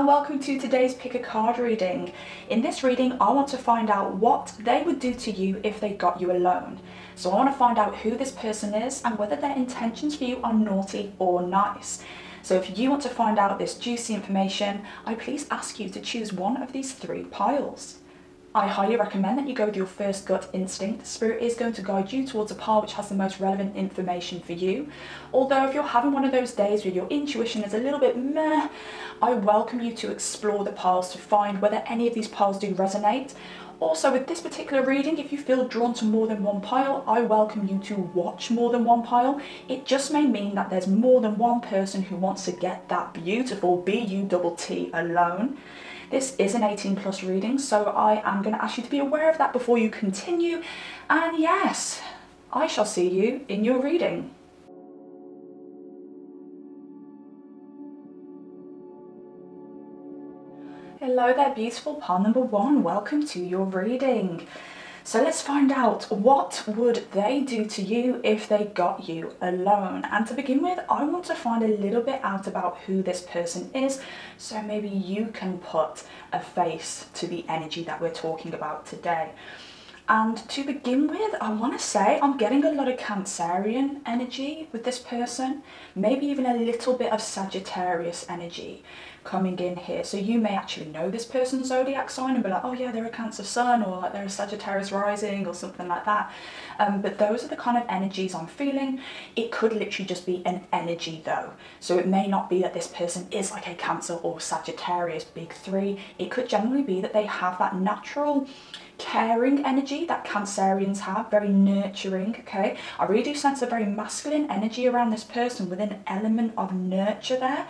and welcome to today's pick a card reading. In this reading, I want to find out what they would do to you if they got you alone. So I want to find out who this person is and whether their intentions for you are naughty or nice. So if you want to find out this juicy information, I please ask you to choose one of these three piles. I highly recommend that you go with your first gut instinct. Spirit is going to guide you towards a pile which has the most relevant information for you. Although if you're having one of those days where your intuition is a little bit meh, I welcome you to explore the piles to find whether any of these piles do resonate. Also, with this particular reading, if you feel drawn to more than one pile, I welcome you to watch more than one pile. It just may mean that there's more than one person who wants to get that beautiful B-U-T-T alone. This is an 18+ reading, so I am going to ask you to be aware of that before you continue. And yes, I shall see you in your reading. Hello there, beautiful pile number one. Welcome to your reading. So let's find out, what would they do to you if they got you alone? And to begin with, I want to find a little bit out about who this person is, so maybe you can put a face to the energy that we're talking about today. And to begin with, I want to say I'm getting a lot of Cancerian energy with this person, maybe even a little bit of Sagittarius energy coming in here. So you may actually know this person's zodiac sign and be like, oh yeah, they're a Cancer sun, or like they're a Sagittarius rising or something like that. But those are the kind of energies I'm feeling. It could literally just be an energy though. So it may not be that this person is like a Cancer or Sagittarius big three. It could generally be that they have that natural caring energy that Cancerians have, very nurturing, okay? I really do sense a very masculine energy around this person with an element of nurture there.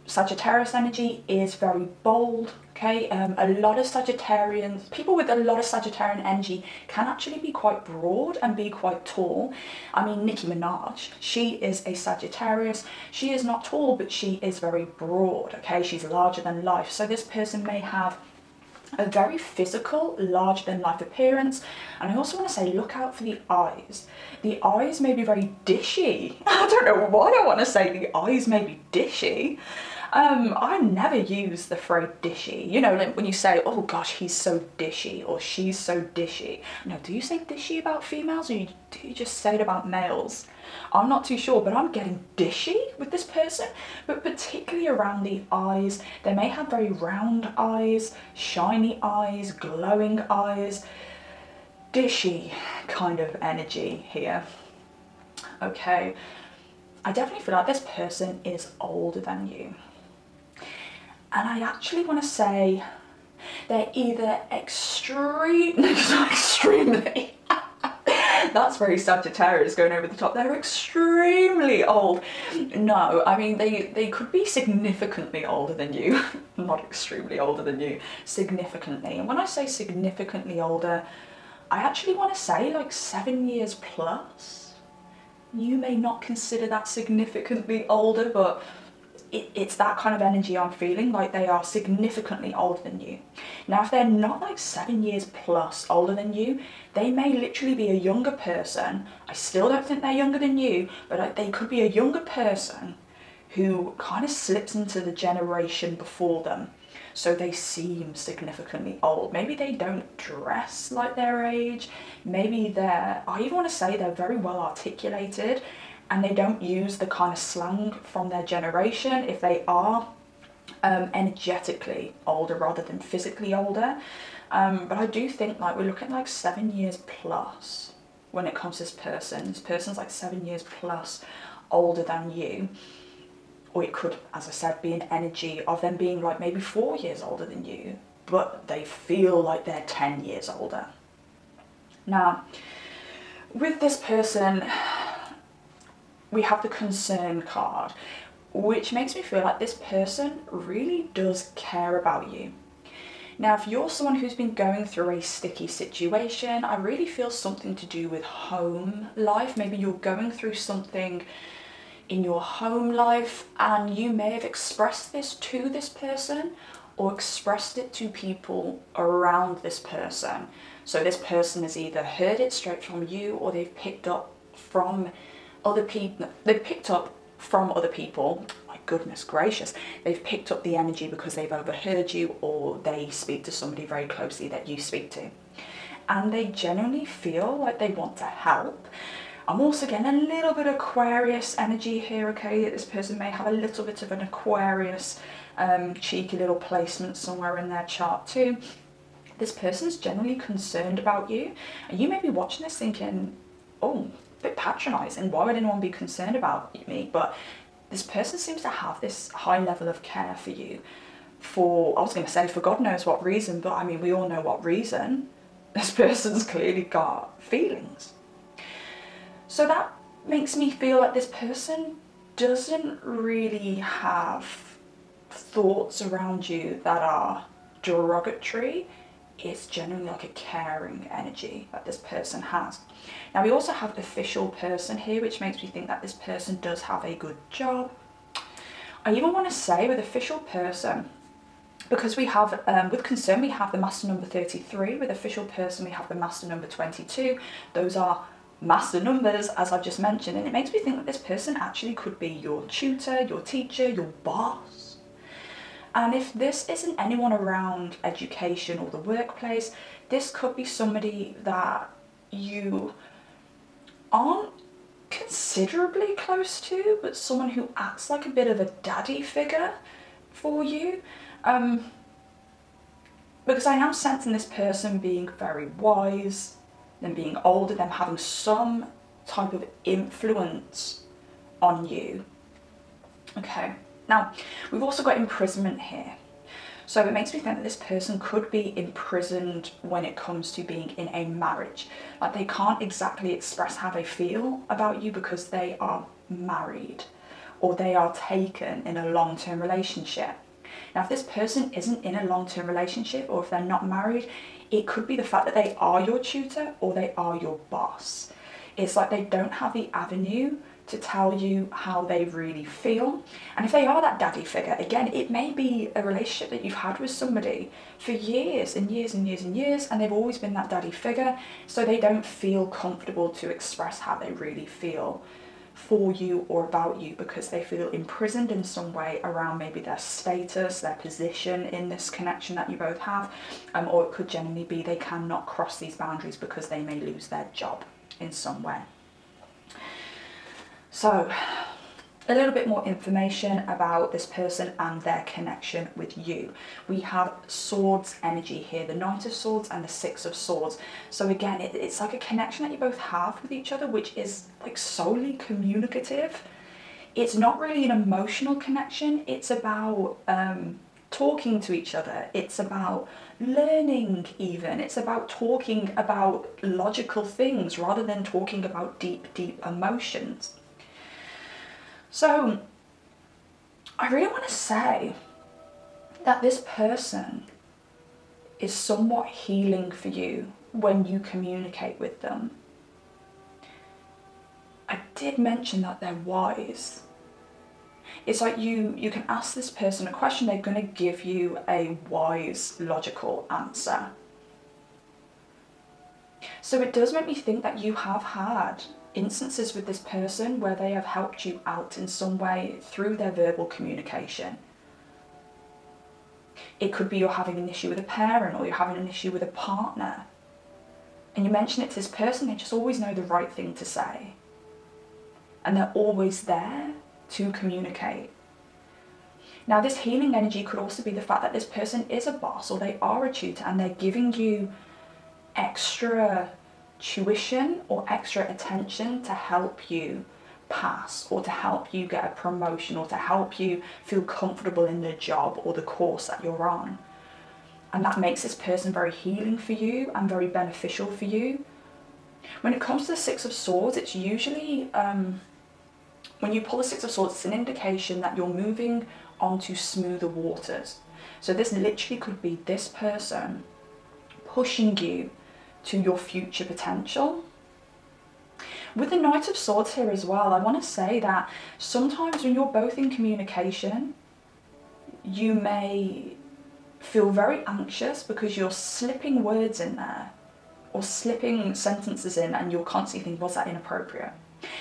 Sagittarius energy is very bold, okay? A lot of Sagittarians, people with a lot of Sagittarian energy can actually be quite broad and be quite tall. I mean, Nicki Minaj, she is a Sagittarius. She is not tall, but she is very broad, okay? She's larger than life. So this person may have a very physical, larger than life appearance. And I also want to say, look out for the eyes. The eyes may be very dishy. I don't know why I want to say the eyes may be dishy. I never use the phrase dishy. You know, like when you say, oh gosh, he's so dishy or she's so dishy. No, do you say dishy about females, or do you just say it about males? I'm not too sure, but I'm getting dishy with this person, but particularly around the eyes. They may have very round eyes, shiny eyes, glowing eyes, dishy kind of energy here. Okay, I definitely feel like this person is older than you. And I actually want to say they're either extremely, that's very Sagittarius going over the top, they're extremely old. No, I mean, they could be significantly older than you, not extremely older than you, significantly. And when I say significantly older, I actually want to say like 7 years plus. You may not consider that significantly older, but it's that kind of energy I'm feeling, like they are significantly older than you. Now, if they're not like 7 years plus older than you, they may literally be a younger person. I still don't think they're younger than you, but they could be a younger person who kind of slips into the generation before them. So they seem significantly old. Maybe they don't dress like their age. Maybe I even want to say they're very well articulated, and they don't use the kind of slang from their generation if they are energetically older rather than physically older. But I do think like we're looking at like 7 years plus when it comes to this person. This person's like 7 years plus older than you. Or it could, as I said, be an energy of them being like maybe 4 years older than you, but they feel like they're 10 years older. Now, with this person, we have the concern card, which makes me feel like this person really does care about you. Now, if you're someone who's been going through a sticky situation, I really feel something to do with home life. Maybe you're going through something in your home life and you may have expressed this to this person or expressed it to people around this person. So this person has either heard it straight from you, or they've picked up from other people. My goodness gracious, they've picked up the energy because they've overheard you, or they speak to somebody very closely that you speak to. And they genuinely feel like they want to help. I'm also getting a little bit of Aquarius energy here, okay? That this person may have a little bit of an Aquarius cheeky little placement somewhere in their chart too. This person's generally concerned about you, and you may be watching this thinking, oh, a bit patronising, why would anyone be concerned about me? But this person seems to have this high level of care for you for, I was going to say for God knows what reason, but I mean, we all know what reason. This person's clearly got feelings. So that makes me feel like this person doesn't really have thoughts around you that are derogatory. It's generally like a caring energy that this person has. Now we also have official person here, which makes me think that this person does have a good job. I even want to say with official person, because we have, with concern, we have the master number 33. With official person, we have the master number 22. Those are master numbers, as I've just mentioned, and it makes me think that this person actually could be your tutor, your teacher, your boss. And if this isn't anyone around education or the workplace, this could be somebody that you aren't considerably close to, but someone who acts like a bit of a daddy figure for you. Because I am sensing this person being very wise, them being older, them having some type of influence on you. Okay, now we've also got imprisonment here. So it makes me think that this person could be imprisoned when it comes to being in a marriage. Like they can't exactly express how they feel about you because they are married or they are taken in a long-term relationship. Now, if this person isn't in a long-term relationship or if they're not married, it could be the fact that they are your tutor or they are your boss. It's like they don't have the avenue to tell you how they really feel. And if they are that daddy figure, again, it may be a relationship that you've had with somebody for years and years and years and years, and they've always been that daddy figure, so they don't feel comfortable to express how they really feel for you or about you because they feel imprisoned in some way around maybe their status, their position in this connection that you both have, or it could genuinely be they cannot cross these boundaries because they may lose their job in some way. So a little bit more information about this person and their connection with you. We have swords energy here, the Knight of Swords and the Six of Swords. So again, it's like a connection that you both have with each other, which is like solely communicative. It's not really an emotional connection. It's about talking to each other. It's about learning even. It's about talking about logical things rather than talking about deep, deep emotions. So I really want to say that this person is somewhat healing for you when you communicate with them. I did mention that they're wise. It's like you can ask this person a question, they're going to give you a wise, logical answer. So it does make me think that you have had instances with this person where they have helped you out in some way through their verbal communication. It could be you're having an issue with a parent or you're having an issue with a partner, and you mention it to this person, they just always know the right thing to say. And they're always there to communicate. Now, this healing energy could also be the fact that this person is a boss or they are a tutor and they're giving you extra tuition or extra attention to help you pass or to help you get a promotion or to help you feel comfortable in the job or the course that you're on. And that makes this person very healing for you and very beneficial for you. When it comes to the Six of Swords, it's usually, when you pull the Six of Swords, it's an indication that you're moving onto smoother waters. So this literally could be this person pushing you to your future potential. With the Knight of Swords here as well, I want to say that sometimes when you're both in communication, you may feel very anxious because you're slipping words in there or slipping sentences in and you're constantly thinking, was that inappropriate?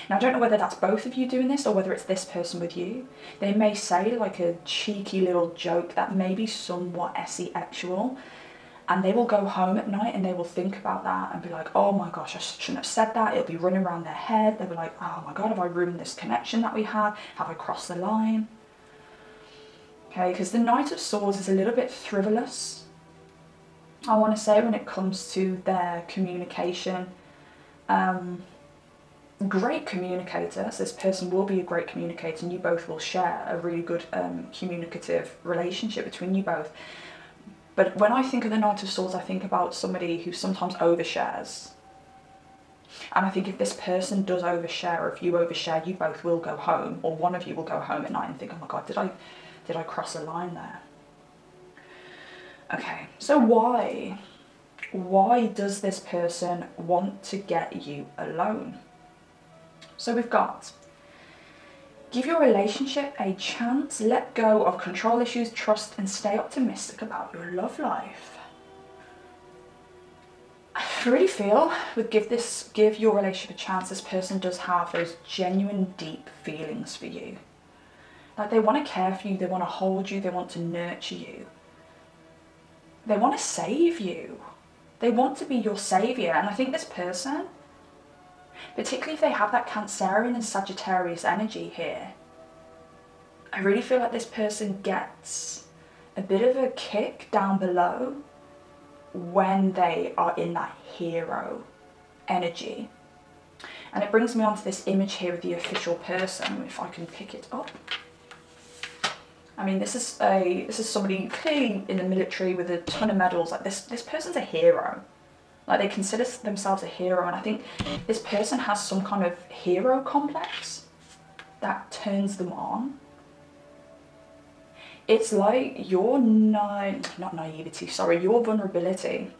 Now, I don't know whether that's both of you doing this or whether it's this person with you. They may say like a cheeky little joke that may be somewhat sexual, and they will go home at night and they will think about that and be like, oh my gosh, I shouldn't have said that. It'll be running around their head. They'll be like, oh my God, have I ruined this connection that we had? Have I crossed the line? Okay, because the Knight of Swords is a little bit frivolous, I want to say, when it comes to their communication. Great communicators. This person will be a great communicator, and you both will share a really good communicative relationship between you both. But when I think of the Knight of Swords, I think about somebody who sometimes overshares. And I think if this person does overshare, or if you overshare, you both will go home, or one of you will go home at night and think, oh my God, did I cross a line there? Okay, so why does this person want to get you alone? So we've got, give your relationship a chance, let go of control issues, trust, and stay optimistic about your love life. I really feel with give your relationship a chance, this person does have those genuine deep feelings for you. Like, they want to care for you, they want to hold you, they want to nurture you. They want to save you. They want to be your saviour. And I think this person, particularly if they have that Cancerian and Sagittarius energy here, I really feel like this person gets a bit of a kick down below when they are in that hero energy. And it brings me on to this image here of the official person, if I can pick it up. I mean, this is somebody clearly in the military with a ton of medals. Like, this person's a hero. Like, they consider themselves a hero, and I think this person has some kind of hero complex that turns them on. It's like your your vulnerability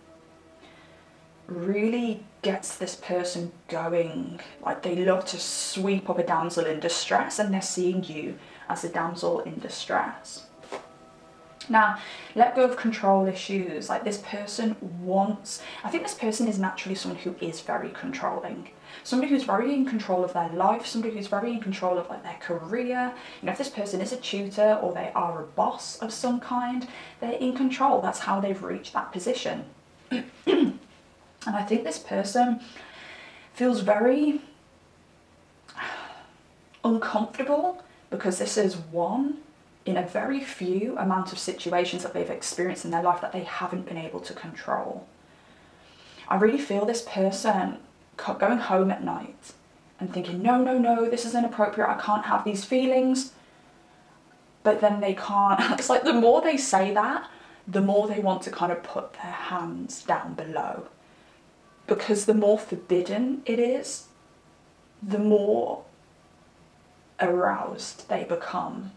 really gets this person going. Like, they love to sweep up a damsel in distress, and they're seeing you as a damsel in distress. Now, let go of control issues. Like, this person wants, I think this person is naturally someone who is very controlling. Somebody who's very in control of their life, somebody who's very in control of like their career. You know, if this person is a tutor or they are a boss of some kind, they're in control. That's how they've reached that position. And I think this person feels very uncomfortable because this is one in a very few amount of situations that they've experienced in their life that they haven't been able to control. I really feel this person going home at night and thinking, no, this is inappropriate, I can't have these feelings. But then they can't. It's like the more they say that, the more they want to kind of put their hands down below. Because the more forbidden it is, the more aroused they become.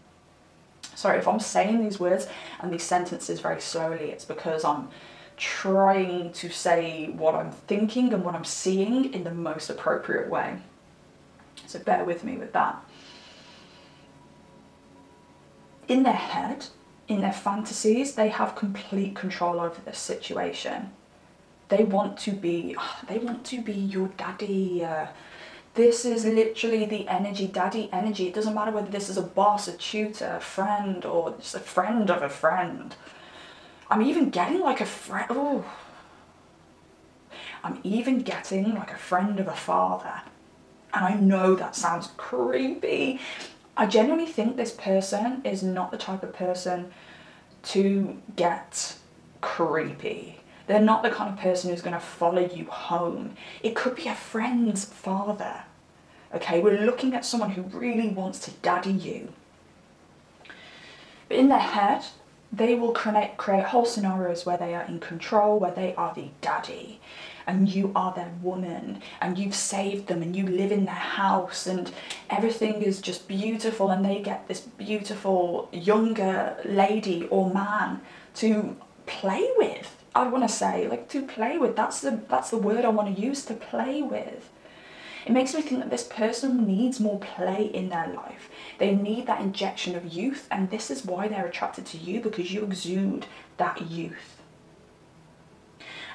Sorry if I'm saying these words and these sentences very slowly, it's because I'm trying to say what I'm thinking and what I'm seeing in the most appropriate way. So bear with me with that. In their head, in their fantasies, they have complete control over this situation. They want to be your daddy. This is literally the energy, daddy energy. It doesn't matter whether this is a boss, a tutor, a friend, or just a friend of a friend. I'm even getting like a friend. Oh, I'm even getting like a friend of a father. And I know that sounds creepy. I genuinely think this person is not the type of person to get creepy. They're not the kind of person who's going to follow you home. It could be a friend's father. Okay, we're looking at someone who really wants to daddy you. But in their head, they will create whole scenarios where they are in control, where they are the daddy, and you are their woman, and you've saved them, and you live in their house, and everything is just beautiful, and they get this beautiful younger lady or man to play with. I want to say, like, to play with. That's the word I want to use, to play with. It makes me think that this person needs more play in their life. They need that injection of youth, and this is why they're attracted to you, because you exude that youth.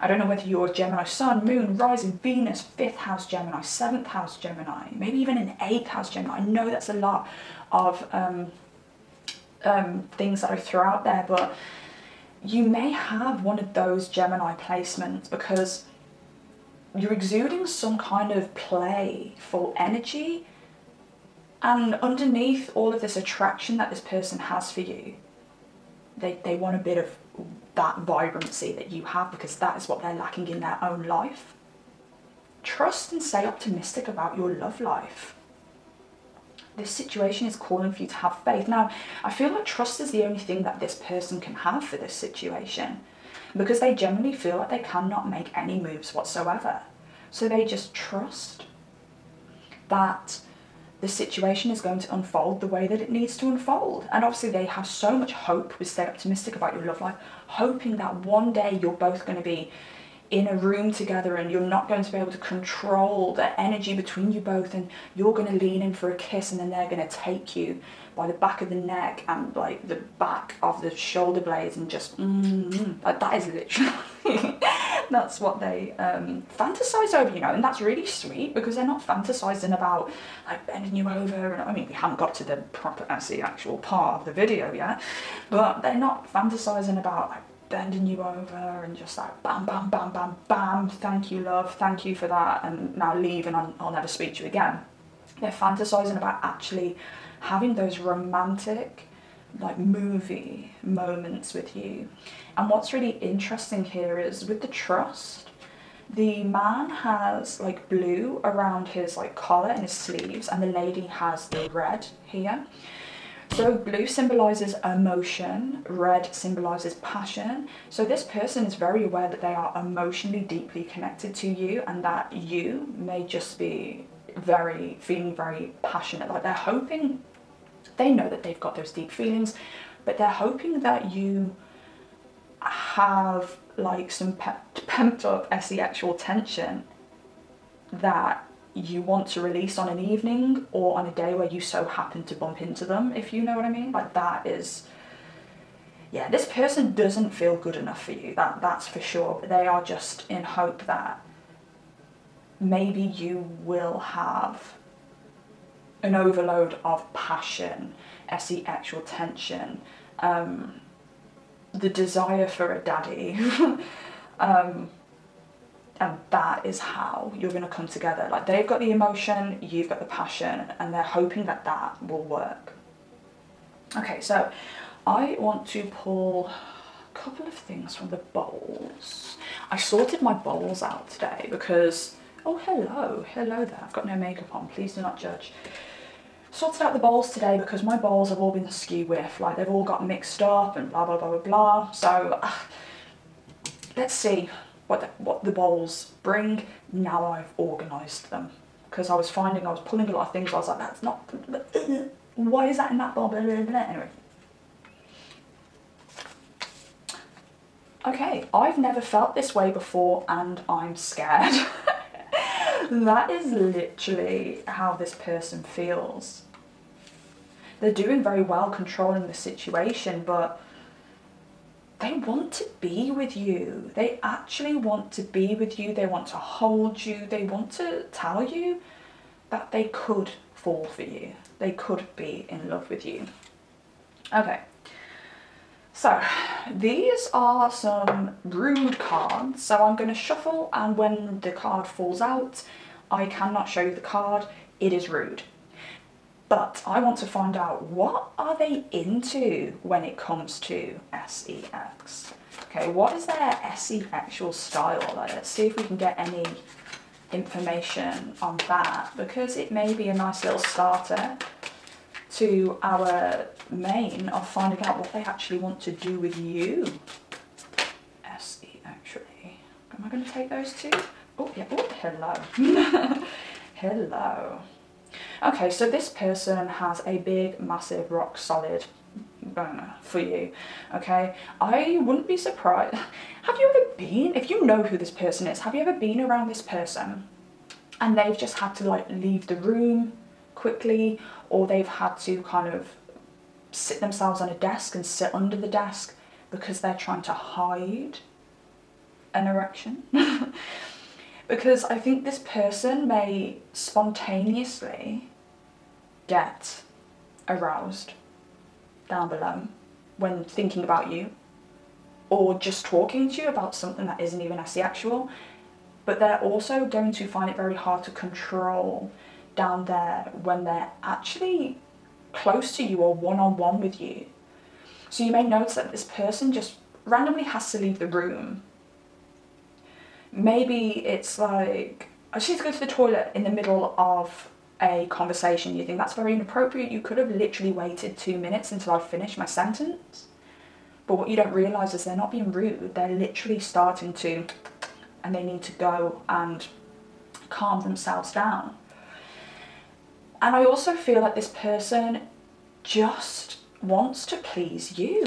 I don't know whether you're Gemini Sun, Moon, Rising, Venus, 5th house Gemini, 7th house Gemini, maybe even an 8th house Gemini. I know that's a lot of things that I throw out there, but you may have one of those Gemini placements because you're exuding some kind of playful energy, and underneath all of this attraction that this person has for you, they want a bit of that vibrancy that you have, because that is what they're lacking in their own life. Trust and stay optimistic about your love life. This situation is calling for you to have faith. Now, I feel like trust is the only thing that this person can have for this situation, because they generally feel like they cannot make any moves whatsoever. So they just trust that the situation is going to unfold the way that it needs to unfold. And obviously they have so much hope with stay optimistic about your love life, hoping that one day you're both going to be in a room together and you're not going to be able to control the energy between you both, and you're going to lean in for a kiss and then they're going to take you by the back of the neck and like the back of the shoulder blades and just like that is literally that's what they fantasize over, you know. And that's really sweet, because they're not fantasizing about like bending you over, and I mean, we haven't got to the proper, that's the actual part of the video yet, but they're not fantasizing about like bending you over and just like bam bam bam bam bam, thank you love, thank you for that, and now leave and I'll never speak to you again. They're fantasizing about actually having those romantic like movie moments with you. And what's really interesting here is with the trust, the man has like blue around his like collar and his sleeves, and the lady has the red here. So blue symbolizes emotion, red symbolizes passion. So this person is very aware that they are emotionally deeply connected to you, and that you may just be feeling very passionate. Like they're hoping, they know that they've got those deep feelings, but they're hoping that you have like some pent up actual tension that you want to release on an evening or on a day where you so happen to bump into them, if you know what I mean. Like that is, yeah, this person doesn't feel good enough for you, that's for sure, but they are just in hope that maybe you will have an overload of passion, actual tension, the desire for a daddy, and that is how you're going to come together. Like they've got the emotion, you've got the passion, and they're hoping that that will work. Okay, so I want to pull a couple of things from the bowls. I sorted my bowls out today because, oh hello there, I've got no makeup on, please do not judge. Sorted out the bowls today because my bowls have all been skew with, like they've all got mixed up and blah blah blah blah blah. So let's see what the bowls bring now I've organised them, because I was finding I was pulling a lot of things, I was like, that's not, why is that in that bowl, blah, blah, blah. Anyway, okay, I've never felt this way before and I'm scared. That is literally how this person feels. They're doing very well controlling the situation, but they want to be with you. They actually want to be with you. They want to hold you. They want to tell you that they could fall for you. They could be in love with you. Okay. So these are some rude cards. So I'm going to shuffle, and when the card falls out, I cannot show you the card. It is rude. But I want to find out, what are they into when it comes to sex? Okay, what is their sexual style? Let's see if we can get any information on that, because it may be a nice little starter to our main of finding out what they actually want to do with you. Actually, am I going to take those two? Oh yeah, oh hello. Hello. Okay, so this person has a big, massive, rock solid boner for you, okay? I wouldn't be surprised. Have you ever been, if you know who this person is, have you ever been around this person and they've just had to like leave the room quickly, or they've had to kind of sit themselves on a desk and sit under the desk because they're trying to hide an erection. Because I think this person may spontaneously get aroused down below when thinking about you, or just talking to you about something that isn't even as actual, but they're also going to find it very hard to control down there when they're actually close to you or one-on-one with you. So you may notice that this person just randomly has to leave the room. Maybe it's like, I just need to go to the toilet in the middle of a conversation. You think that's very inappropriate. You could have literally waited 2 minutes until I finished my sentence. But what you don't realise is they're not being rude. They're literally starting to, and they need to go and calm themselves down. And I also feel like this person just wants to please you.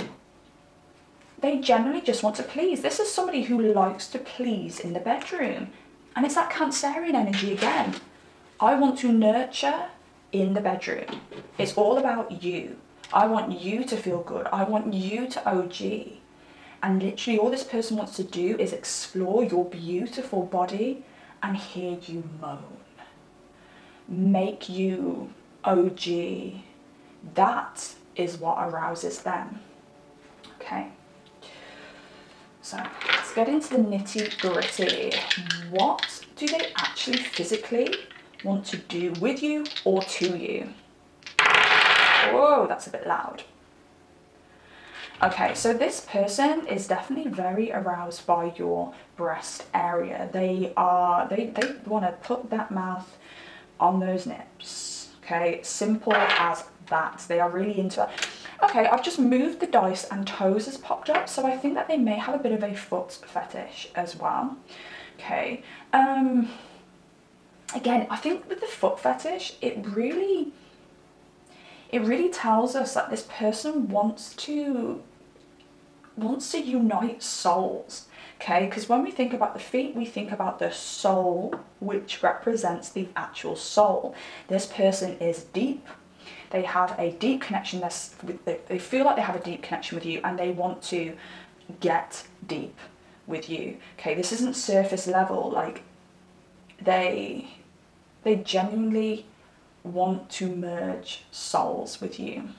They generally just want to please. This is somebody who likes to please in the bedroom. And it's that Cancerian energy again. I want to nurture in the bedroom. It's all about you. I want you to feel good. I want you to OG. And literally all this person wants to do is explore your beautiful body and hear you moan. Make you OG. That is what arouses them. Okay. So let's get into the nitty gritty. What do they actually physically want to do with you or to you? Whoa, that's a bit loud. Okay, so this person is definitely very aroused by your breast area. They want to put that mouth on those nips. Okay, simple as that. They are really into it. Okay, I've just moved the dice and toes has popped up, so I think that they may have a bit of a foot fetish as well. Okay, again, I think with the foot fetish, it really tells us that this person wants to unite souls. Okay, because when we think about the feet, we think about the soul, which represents the actual soul. This person is deep. They have a deep connection. They feel like they have a deep connection with you, and they want to get deep with you. Okay, this isn't surface level. Like they genuinely want to merge souls with you.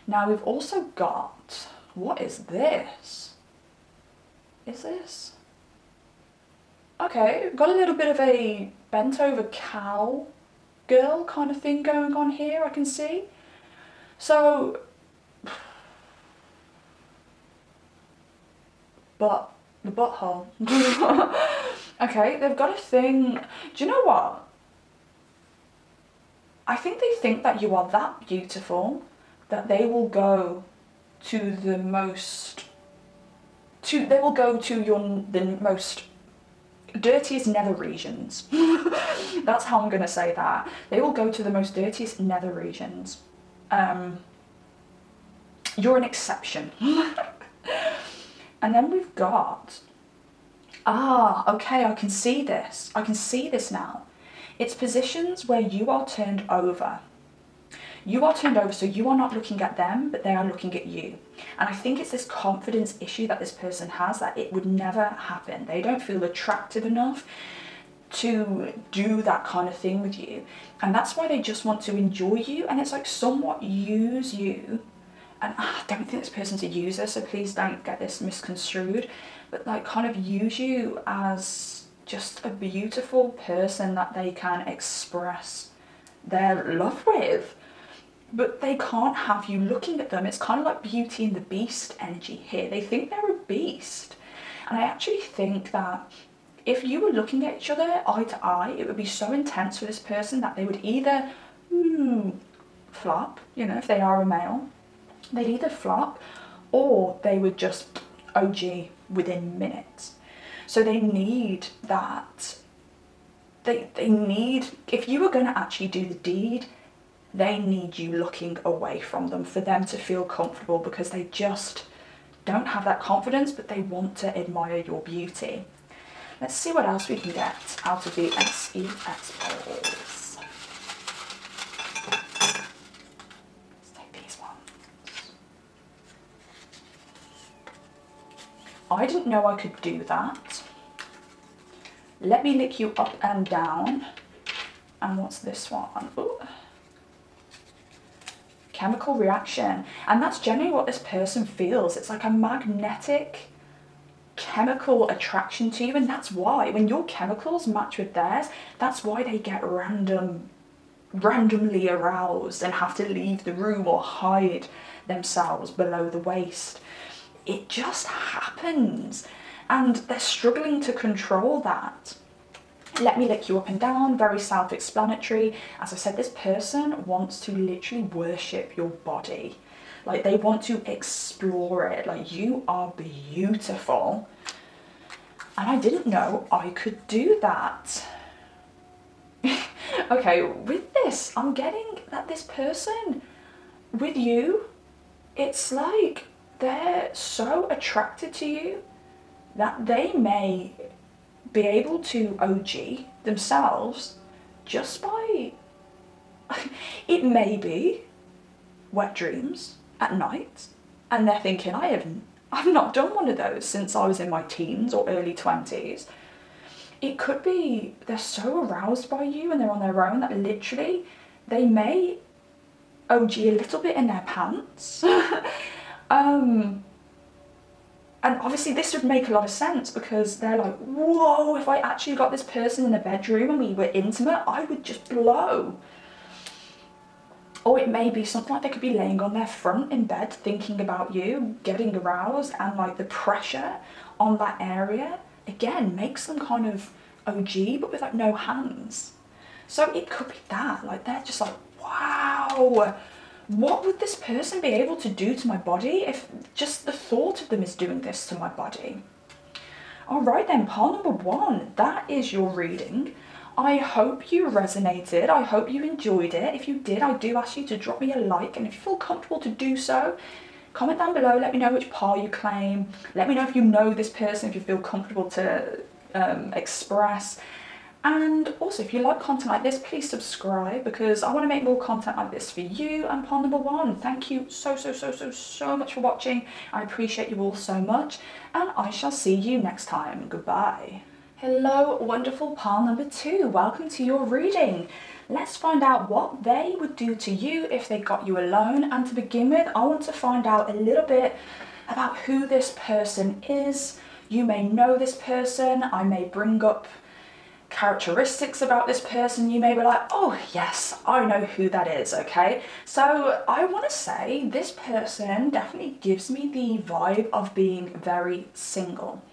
Now we've also got, what is this? Is this? Okay, got a little bit of a bent over cow girl kind of thing going on here, I can see. So, the butthole. Okay, they've got a thing. Do you know what? I think they think that you are that beautiful that they will go to the most, the most dirtiest nether regions. That's how I'm going to say that. They will go to the most dirtiest nether regions. You're an exception. And then we've got, okay, I can see this. I can see this now. It's positions where you are turned over. You are turned over, so you are not looking at them, but they are looking at you. And I think it's this confidence issue that this person has, that it would never happen. They don't feel attractive enough to do that kind of thing with you. And that's why they just want to enjoy you, and it's like somewhat use you. And I don't think this person's a user, so please don't get this misconstrued, but like kind of use you as just a beautiful person that they can express their love with. But they can't have you looking at them. It's kind of like Beauty and the Beast energy here. They think they're a beast. And I actually think that if you were looking at each other eye to eye, it would be so intense for this person that they would either flop, you know, if they are a male, they'd either flop or they would just OG within minutes. So they need that. They need, if you were going to actually do the deed, they need you looking away from them for them to feel comfortable, because they just don't have that confidence, but they want to admire your beauty. Let's see what else we can get out of the SEX polls. Let's take these ones. I didn't know I could do that. Let me lick you up and down. And what's this one? Ooh. Chemical reaction. And that's generally what this person feels. It's like a magnetic chemical attraction to you, and that's why when your chemicals match with theirs, that's why they get randomly aroused and have to leave the room or hide themselves below the waist. It just happens, and they're struggling to control that. Let me lick you up and down, very self-explanatory. As I said, this person wants to literally worship your body. Like, they want to explore it. Like, you are beautiful. And I didn't know I could do that. Okay, with this, I'm getting that this person, with you, it's like they're so attracted to you that they may be able to OG themselves just by, it may be wet dreams at night, and they're thinking, I've not done one of those since I was in my teens or early 20s. It could be they're so aroused by you and they're on their own that literally they may OG a little bit in their pants. And obviously this would make a lot of sense because they're like, whoa, if I actually got this person in the bedroom and we were intimate, I would just blow. Or it may be something like they could be laying on their front in bed thinking about you, getting aroused, and like the pressure on that area, again, makes them kind of OG, but with like no hands. So it could be that, like they're just like, wow, what would this person be able to do to my body if just the thought of them is doing this to my body? All right then, pile number 1, that is your reading. I hope you resonated. I hope you enjoyed it. If you did, I do ask you to drop me a like, and if you feel comfortable to do so, comment down below. Let me know which pile you claim. Let me know if you know this person, if you feel comfortable to express. And also, if you like content like this, please subscribe, because I want to make more content like this for you. And pile number 1, thank you so much for watching. I appreciate you all so much, and I shall see you next time. Goodbye. Hello, wonderful pile number 2. Welcome to your reading. Let's find out what they would do to you if they got you alone. And to begin with, I want to find out a little bit about who this person is. You may know this person. I may bring up characteristics about this person. You may be like, oh yes, I know who that is, okay? So I want to say this person definitely gives me the vibe of being very single.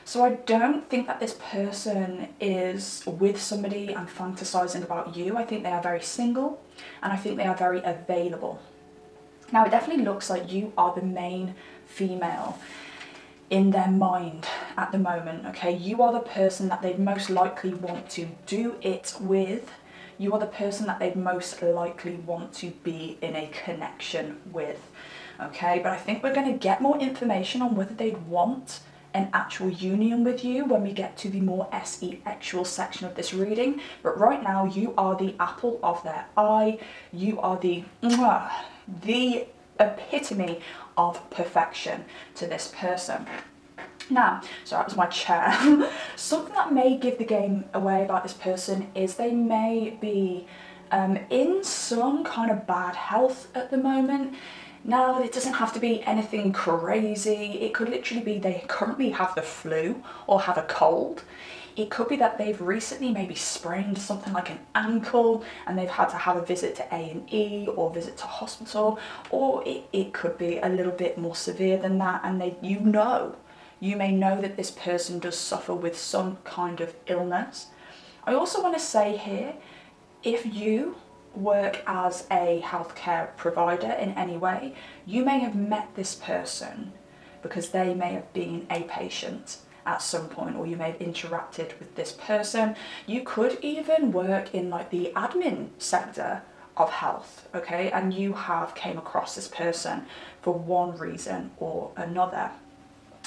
So I don't think that this person is with somebody and fantasizing about you. I think they are very single, and I think they are very available. Now, it definitely looks like you are the main female in their mind at the moment, okay? You are the person that they'd most likely want to do it with. You are the person that they'd most likely want to be in a connection with, okay? But I think we're going to get more information on whether they'd want an actual union with you when we get to the more SE-actual section of this reading. But right now, you are the apple of their eye. You are the epitome of perfection to this person. Now, so that was my chair. Something that may give the game away about this person is they may be in some kind of bad health at the moment. Now, it doesn't have to be anything crazy. It could literally be they currently have the flu or have a cold. It could be that they've recently maybe sprained something like an ankle and they've had to have a visit to A&E or visit to hospital, or it could be a little bit more severe than that, and you may know that this person does suffer with some kind of illness. I also want to say here, if you work as a healthcare provider in any way, you may have met this person because they may have been a patient at some point, or you may have interacted with this person. You could even work in like the admin sector of health, okay, and you have came across this person for one reason or another.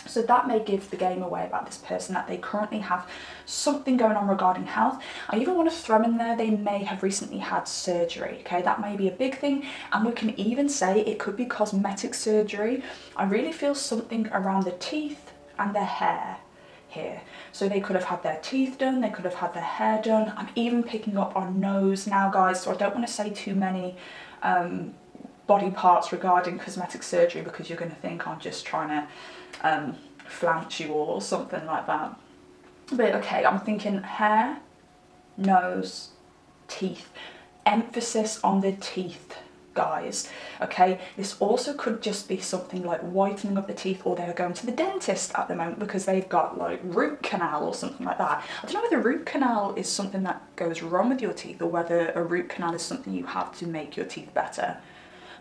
So that may give the game away about this person, that they currently have something going on regarding health. I even want to throw in there they may have recently had surgery, okay? That may be a big thing, and we can even say it could be cosmetic surgery. I really feel something around the teeth, and their hair here. So they could have had their teeth done, they could have had their hair done. I'm even picking up on nose now, guys, so I don't want to say too many body parts regarding cosmetic surgery, because you're going to think I'm just trying to flounce you all or something like that. But okay, I'm thinking hair, nose, teeth. Emphasis on the teeth, guys. Okay, this also could just be something like whitening of the teeth, or they're going to the dentist at the moment because they've got like root canal or something like that. I don't know whether root canal is something that goes wrong with your teeth, or whether a root canal is something you have to make your teeth better.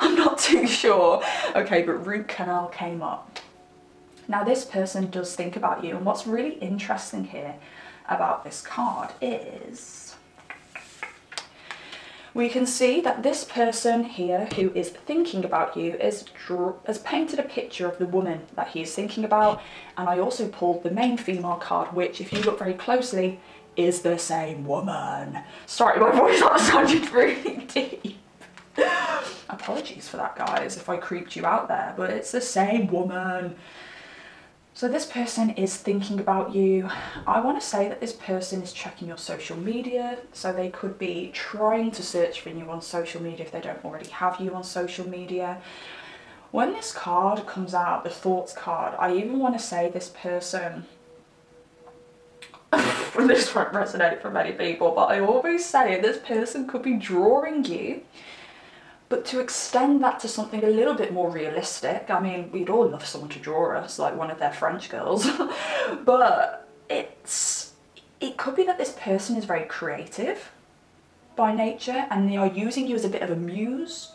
I'm not too sure. Okay, but root canal came up. Now this person does think about you, and what's really interesting here about this card is we can see that this person here who is thinking about you has painted a picture of the woman that he is thinking about. And I also pulled the main female card, which, if you look very closely, is the same woman. Sorry, my voice sounded really deep. Apologies for that, guys, if I creeped you out there, but it's the same woman. So this person is thinking about you. I want to say that this person is checking your social media, so they could be trying to search for you on social media if they don't already have you on social media. When this card comes out, the thoughts card, I even want to say this person, this won't resonate for many people, but I always say this person could be drawing you. But to extend that to something a little bit more realistic, I mean, we'd all love someone to draw us, like one of their French girls, but it could be that this person is very creative by nature, and they are using you as a bit of a muse.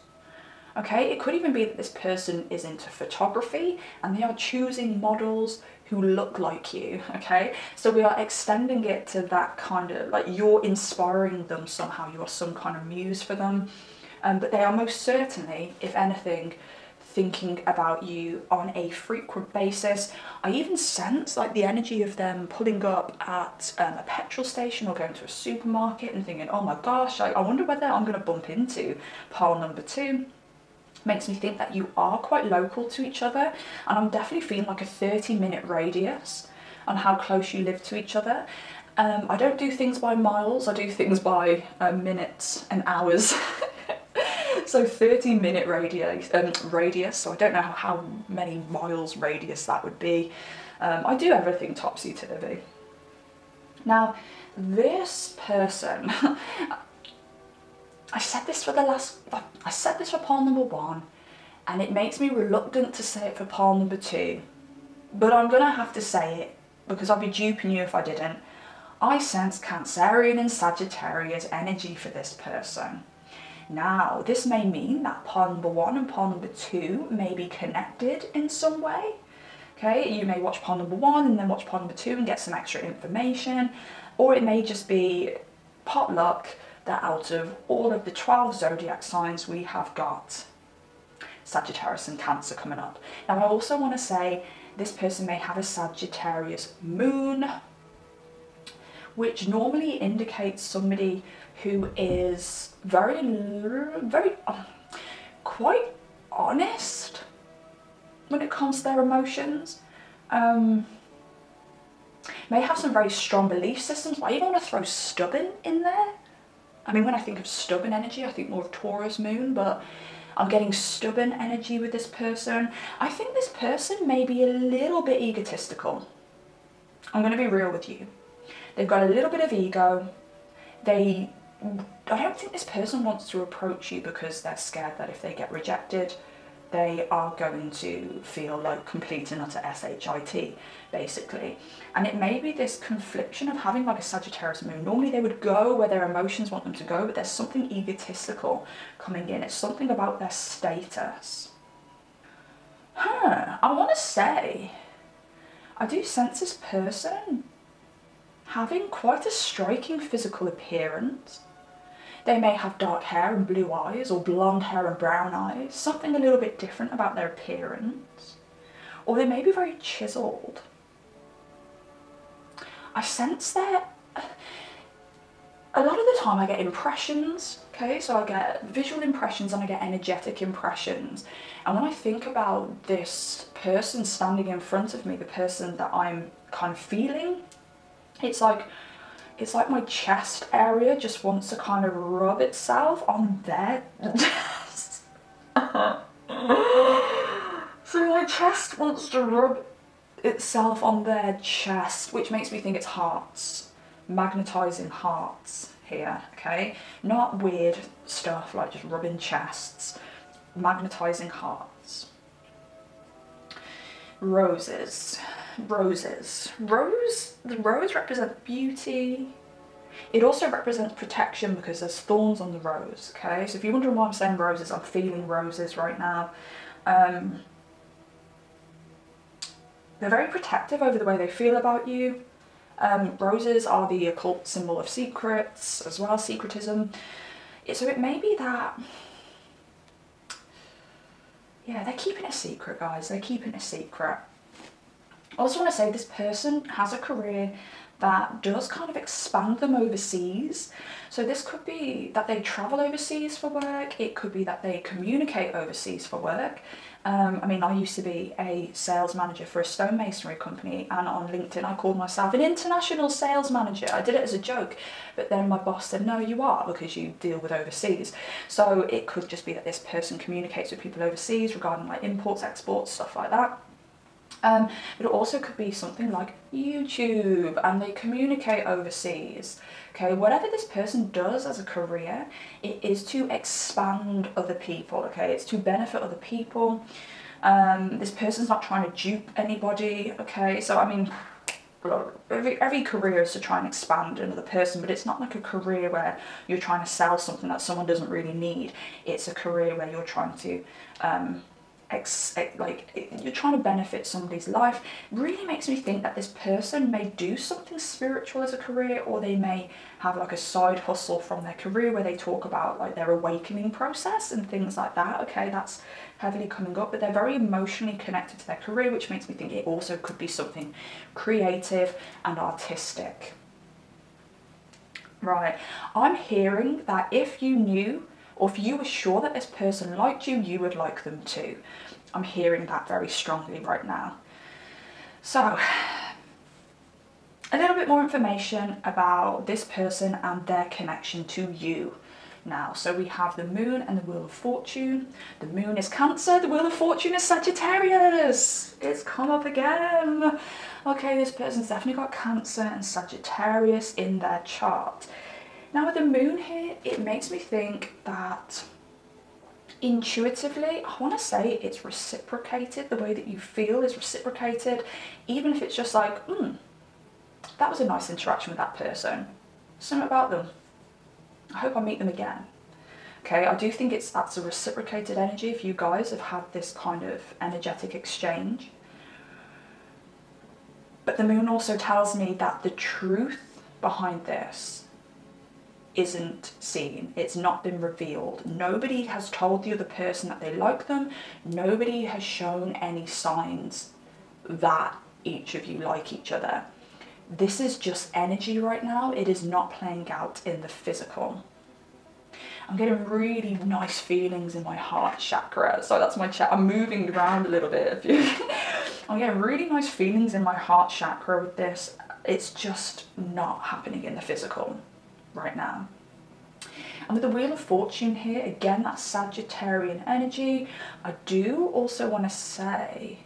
Okay, it could even be that this person is into photography and they are choosing models who look like you, okay? So we are extending it to that kind of, like, you're inspiring them somehow, you are some kind of muse for them. But they are most certainly, if anything, thinking about you on a frequent basis. I even sense like the energy of them pulling up at a petrol station or going to a supermarket and thinking, oh my gosh, I wonder whether I'm going to bump into pile number 2. Makes me think that you are quite local to each other, and I'm definitely feeling like a 30-minute radius on how close you live to each other. I don't do things by miles, I do things by minutes and hours. So 30-minute radius, so I don't know how many miles radius that would be. I do everything topsy-turvy. Now, this person, I said this for pile number 1, and it makes me reluctant to say it for pile number 2, but I'm gonna have to say it because I'd be duping you if I didn't. I sense Cancerian and Sagittarius energy for this person. Now, this may mean that pile number 1 and pile number 2 may be connected in some way. Okay, you may watch pile number 1 and then watch pile number 2 and get some extra information, or it may just be pot luck that out of all of the 12 zodiac signs we have got Sagittarius and Cancer coming up. Now, I also want to say this person may have a Sagittarius moon, which normally indicates somebody who is very quite honest when it comes to their emotions. May have some very strong belief systems, but I even want to throw stubborn in there. I mean, when I think of stubborn energy, I think more of Taurus moon, but I'm getting stubborn energy with this person. I think this person may be a little bit egotistical. I'm going to be real with you. They've got a little bit of ego. I don't think this person wants to approach you because they're scared that if they get rejected, they are going to feel like complete and utter shit, basically. And it may be this confliction of having like a Sagittarius moon. Normally they would go where their emotions want them to go, but there's something egotistical coming in. It's something about their status. I want to say, I do sense this person having quite a striking physical appearance. They may have dark hair and blue eyes, or blonde hair and brown eyes, something a little bit different about their appearance. Or they may be very chiseled. I sense that a lot of the time I get impressions, okay? So I get visual impressions and I get energetic impressions. And when I think about this person standing in front of me, the person that I'm kind of feeling, it's like my chest area just wants to kind of rub itself on their chest. So my chest wants to rub itself on their chest, which makes me think it's hearts. Magnetizing hearts here, okay? Not weird stuff like just rubbing chests. Magnetizing hearts. Roses. Roses. The rose represents beauty. It also represents protection because there's thorns on the rose, okay? So if you're wondering why I'm saying roses, I'm feeling roses right now. They're very protective over the way they feel about you. Roses are the occult symbol of secrets as well, secretism. So it may be that, yeah, they're keeping it a secret, guys. They're keeping it a secret. I also want to say this person has a career that does kind of expand them overseas. So this could be that they travel overseas for work. It could be that they communicate overseas for work. I mean, I used to be a sales manager for a stonemasonry company, and on LinkedIn I called myself an international sales manager. I did it as a joke, but then my boss said, no, you are, because you deal with overseas. So it could just be that this person communicates with people overseas regarding like imports, exports, stuff like that. But it also could be something like YouTube, and they communicate overseas. Okay, whatever this person does as a career, it is to expand other people, okay? It's to benefit other people. This person's not trying to dupe anybody, okay? So, I mean, every career is to try and expand another person, but it's not like a career where you're trying to sell something that someone doesn't really need. It's a career where you're trying to you're trying to benefit somebody's life. Really makes me think that this person may do something spiritual as a career, or they may have like a side hustle from their career where they talk about like their awakening process and things like that. Okay, that's heavily coming up, but they're very emotionally connected to their career, which makes me think it also could be something creative and artistic. Right, I'm hearing that if you knew, or if you were sure that this person liked you, you would like them too. I'm hearing that very strongly right now. So, a little bit more information about this person and their connection to you now. So we have the Moon and the Wheel of Fortune. The Moon is Cancer, the Wheel of Fortune is Sagittarius. It's come up again. Okay, this person's definitely got Cancer and Sagittarius in their chart. Now with the Moon here, it makes me think that intuitively, I want to say it's reciprocated. The way that you feel is reciprocated, even if it's just like, that was a nice interaction with that person. Something about them. I hope I meet them again. Okay, I do think that's a reciprocated energy if you guys have had this kind of energetic exchange. But the Moon also tells me that the truth behind this isn't seen. It's not been revealed. Nobody has told the other person that they like them. Nobody has shown any signs that each of you like each other. This is just energy right now. It is not playing out in the physical. I'm getting really nice feelings in my heart chakra. So that's my I'm moving around a little bit. I'm getting really nice feelings in my heart chakra with this. It's just not happening in the physical right now. And with the Wheel of Fortune here, again, that's Sagittarian energy. I do also want to say,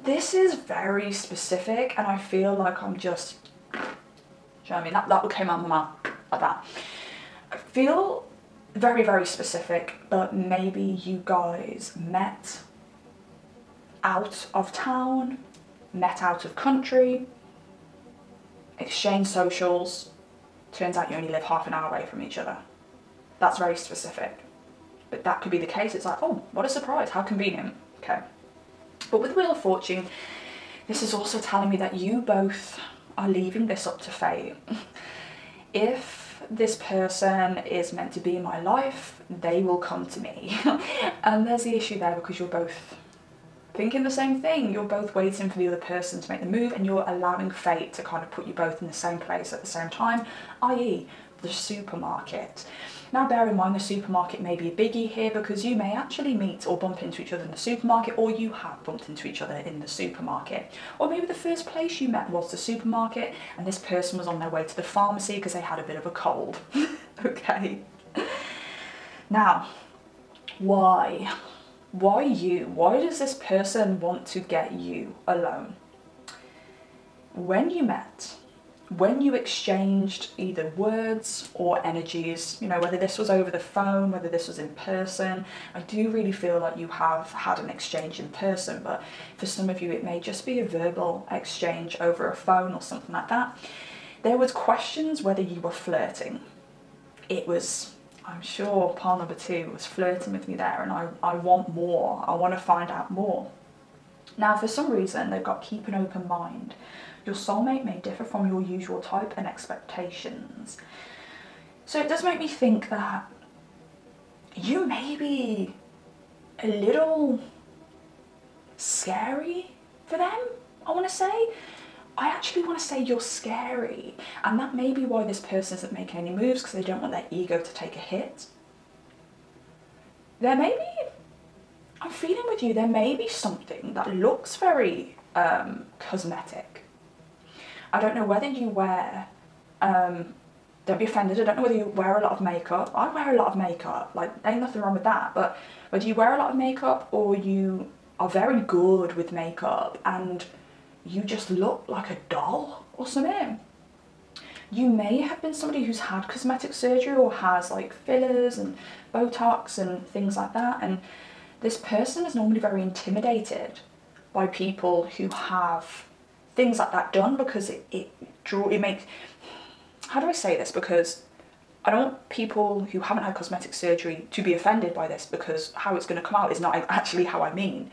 this is very specific, and I feel like I'm just, do you know what I mean? That came out of my mouth like that. I feel very, very specific, but maybe you guys met out of town, met out of country, exchange socials, turns out you only live half an hour away from each other. That's very specific. But that could be the case. It's like, oh, what a surprise, how convenient. Okay. But with Wheel of Fortune, this is also telling me that you both are leaving this up to fate. If this person is meant to be in my life, they will come to me. And there's the issue there because you're both thinking the same thing. You're both waiting for the other person to make the move, and you're allowing fate to kind of put you both in the same place at the same time, i.e. the supermarket. Now bear in mind the supermarket may be a biggie here, because you may actually meet or bump into each other in the supermarket, or you have bumped into each other in the supermarket. Or maybe the first place you met was the supermarket, and this person was on their way to the pharmacy because they had a bit of a cold. Okay. Now, why? Why you? Why does this person want to get you alone? When you met, when you exchanged either words or energies, you know, whether this was over the phone, whether this was in person, I do really feel like you have had an exchange in person, but for some of you it may just be a verbal exchange over a phone or something like that. There was questions whether you were flirting. It was, I'm sure pile number 2 was flirting with me there, and I want more. I want to find out more. Now, for some reason, they've got keep an open mind. Your soulmate may differ from your usual type and expectations. So it does make me think that you may be a little scary for them, I want to say. I actually want to say you're scary, and that may be why this person isn't making any moves, because they don't want their ego to take a hit. There may be, I'm feeling with you, there may be something that looks very cosmetic. I don't know whether you wear, don't be offended, I don't know whether you wear a lot of makeup. I wear a lot of makeup, like, ain't nothing wrong with that, but whether you wear a lot of makeup or you are very good with makeup and you just look like a doll or something. You may have been somebody who's had cosmetic surgery or has like fillers and Botox and things like that, and this person is normally very intimidated by people who have things like that done, because it makes, how do I say this, because I don't want people who haven't had cosmetic surgery to be offended by this, because how it's going to come out is not actually how I mean.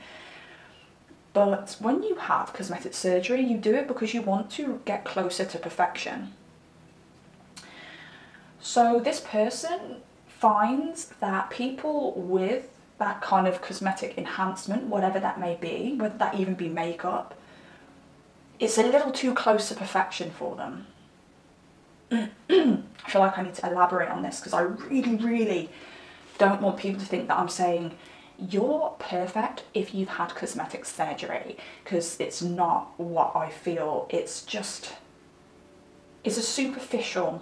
But when you have cosmetic surgery, you do it because you want to get closer to perfection. So this person finds that people with that kind of cosmetic enhancement, whatever that may be, whether that even be makeup, it's a little too close to perfection for them. I feel like I need to elaborate on this, because I really, really don't want people to think that I'm saying you're perfect if you've had cosmetic surgery, because it's not what I feel. It's just, it's a superficial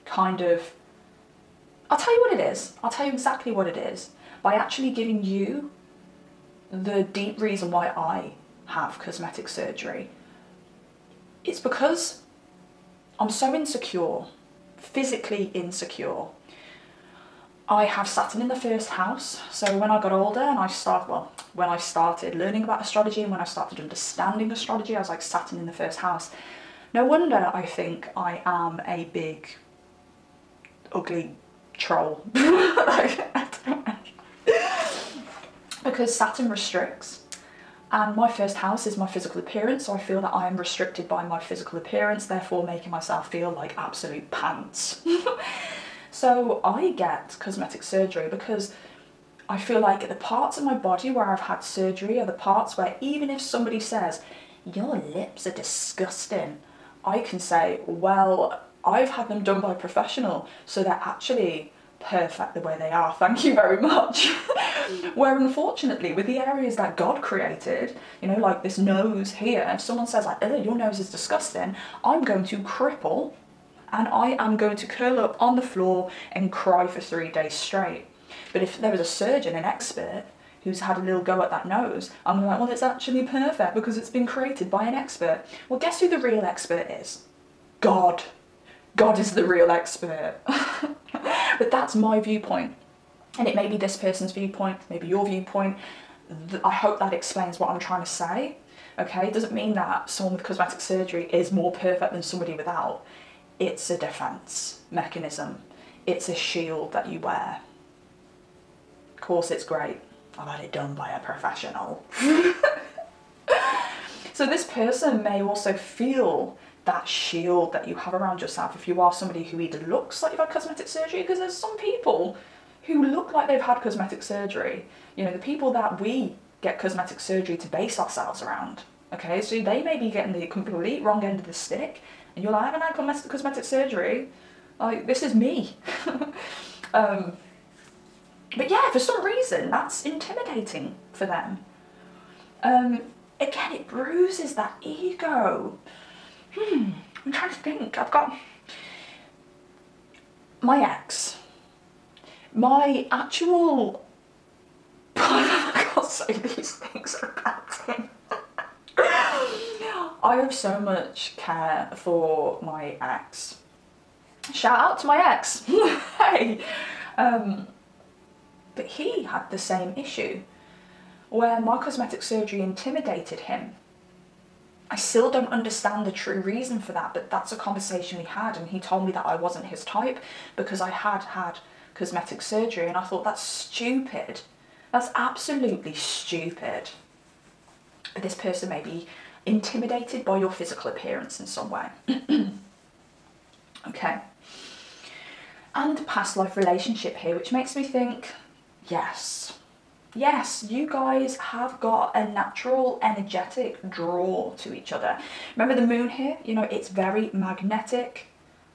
kind of, I'll tell you what it is. I'll tell you exactly what it is by actually giving you the deep reason why I have cosmetic surgery. It's because I'm so insecure, physically insecure. I have Saturn in the first house, so when I got older and when I started learning about astrology and when I started understanding astrology, I was like, Saturn in the first house. No wonder I think I am a big, ugly troll. Because Saturn restricts, and my first house is my physical appearance, so I feel that I am restricted by my physical appearance, therefore making myself feel like absolute pants. So I get cosmetic surgery because I feel like the parts of my body where I've had surgery are the parts where even if somebody says, your lips are disgusting, I can say, well, I've had them done by a professional, so they're actually perfect the way they are, thank you very much. Where unfortunately with the areas that God created, you know, like this nose here, if someone says like, oh, your nose is disgusting, I'm going to cripple and I am going to curl up on the floor and cry for 3 days straight. But if there was a surgeon, an expert, who's had a little go at that nose, I'm like, well, it's actually perfect because it's been created by an expert. Well, guess who the real expert is? God. God is the real expert. But that's my viewpoint. And it may be this person's viewpoint, maybe your viewpoint. I hope that explains what I'm trying to say. Okay, it doesn't mean that someone with cosmetic surgery is more perfect than somebody without. It's a defense mechanism. It's a shield that you wear. Of course, it's great. I've had it done by a professional. So this person may also feel that shield that you have around yourself if you are somebody who either looks like you've had cosmetic surgery, because there's some people who look like they've had cosmetic surgery. You know, the people that we get cosmetic surgery to base ourselves around. Okay, so they may be getting the complete wrong end of the stick, and you're like, I haven't had cosmetic surgery. Like, this is me. But yeah, for some reason, that's intimidating for them. Again, it bruises that ego. I'm trying to think. I've got my ex. My actual... I can't say these things about him. I have so much care for my ex. Shout out to my ex. Hey. But he had the same issue where my cosmetic surgery intimidated him. I still don't understand the true reason for that, but that's a conversation we had, and he told me that I wasn't his type because I had had cosmetic surgery, and I thought, that's stupid. That's absolutely stupid. But this person may be intimidated by your physical appearance in some way. Okay. And past life relationship here, which makes me think, yes, you guys have got a natural energetic draw to each other. Remember the moon here? You know, it's very magnetic.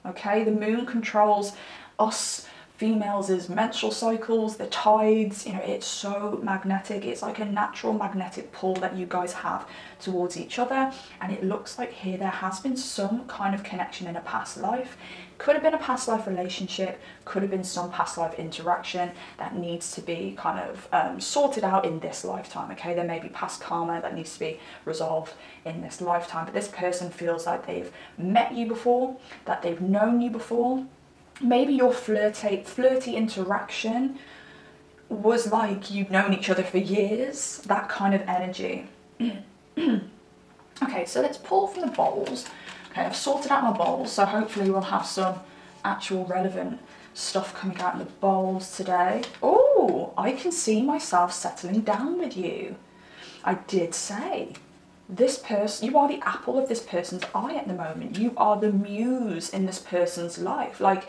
Okay, the moon controls us females' menstrual cycles, the tides, you know, it's so magnetic. It's like a natural magnetic pull that you guys have towards each other. And it looks like here there has been some kind of connection in a past life. Could have been a past life relationship, could have been some past life interaction that needs to be kind of sorted out in this lifetime. Okay, there may be past karma that needs to be resolved in this lifetime, but this person feels like they've met you before, that they've known you before. Maybe your flirty interaction was like you've known each other for years, that kind of energy. Okay, so let's pull from the bowls. Okay, I've sorted out my bowls, so hopefully we'll have some actual relevant stuff coming out in the bowls today. Oh, I can see myself settling down with you. I did say, this person, you are the apple of this person's eye at the moment. You are the muse in this person's life. Like,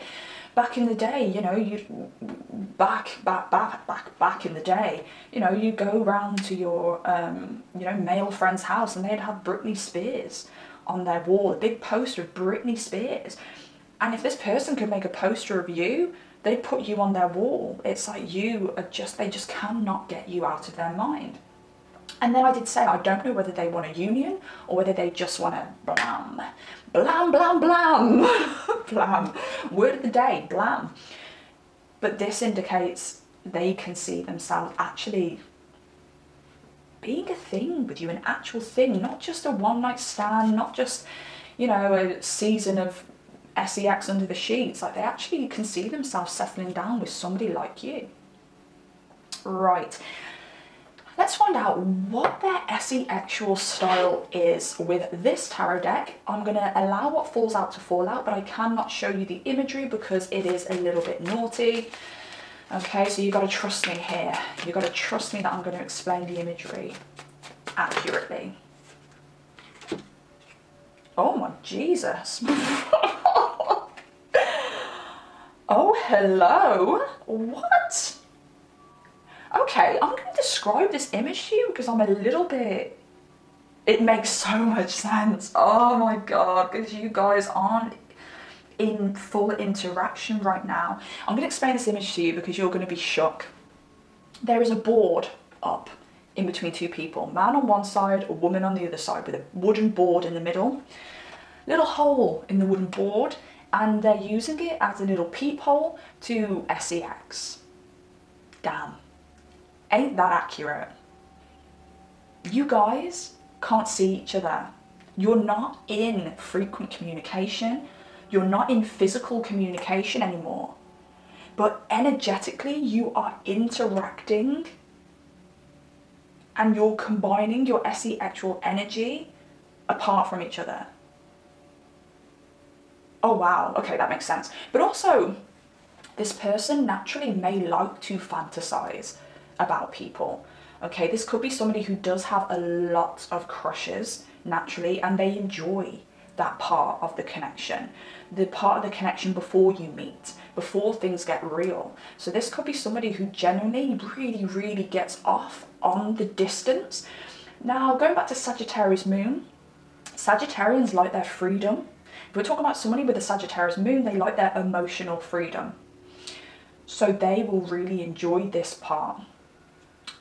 back in the day, you know, back in the day, you know, you go round to your, you know, male friend's house and they'd have Britney Spears on their wall, a big poster of Britney Spears. And if this person could make a poster of you, they'd put you on their wall. It's like you are just, they just cannot get you out of their mind. And then I did say, I don't know whether they want a union or whether they just want to blam. Blam, blam, blam. Blam. Word of the day, blam. But this indicates they can see themselves actually being a thing with you, an actual thing, not just a one-night stand, not just, you know, a season of sex under the sheets. Like, they actually can see themselves settling down with somebody like you. Right. Let's find out what their actual style is with this tarot deck. I'm going to allow what falls out to fall out, but I cannot show you the imagery because it is a little bit naughty. Okay, so you've got to trust me here. You've got to trust me that I'm going to explain the imagery accurately. Oh my Jesus. Oh, hello. What? Okay, I'm going to describe this image to you because I'm a little bit... It makes so much sense. Oh my God, because you guys aren't in full interaction right now. I'm going to explain this image to you because you're going to be shocked. There is a board up in between two people. Man on one side, a woman on the other side, with a wooden board in the middle. Little hole in the wooden board, and they're using it as a little peephole to sex. Damn. Ain't that accurate? You guys can't see each other. You're not in frequent communication. You're not in physical communication anymore. But energetically, you are interacting and you're combining your actual energy apart from each other. Oh wow, okay, that makes sense. But also, this person naturally may like to fantasize about people. Okay, this could be somebody who does have a lot of crushes naturally, and they enjoy that part of the connection, the part of the connection before you meet, before things get real. So this could be somebody who genuinely really gets off on the distance. Now, going back to Sagittarius moon, Sagittarians like their freedom. If we're talking about somebody with a Sagittarius moon, they like their emotional freedom. So they will really enjoy this part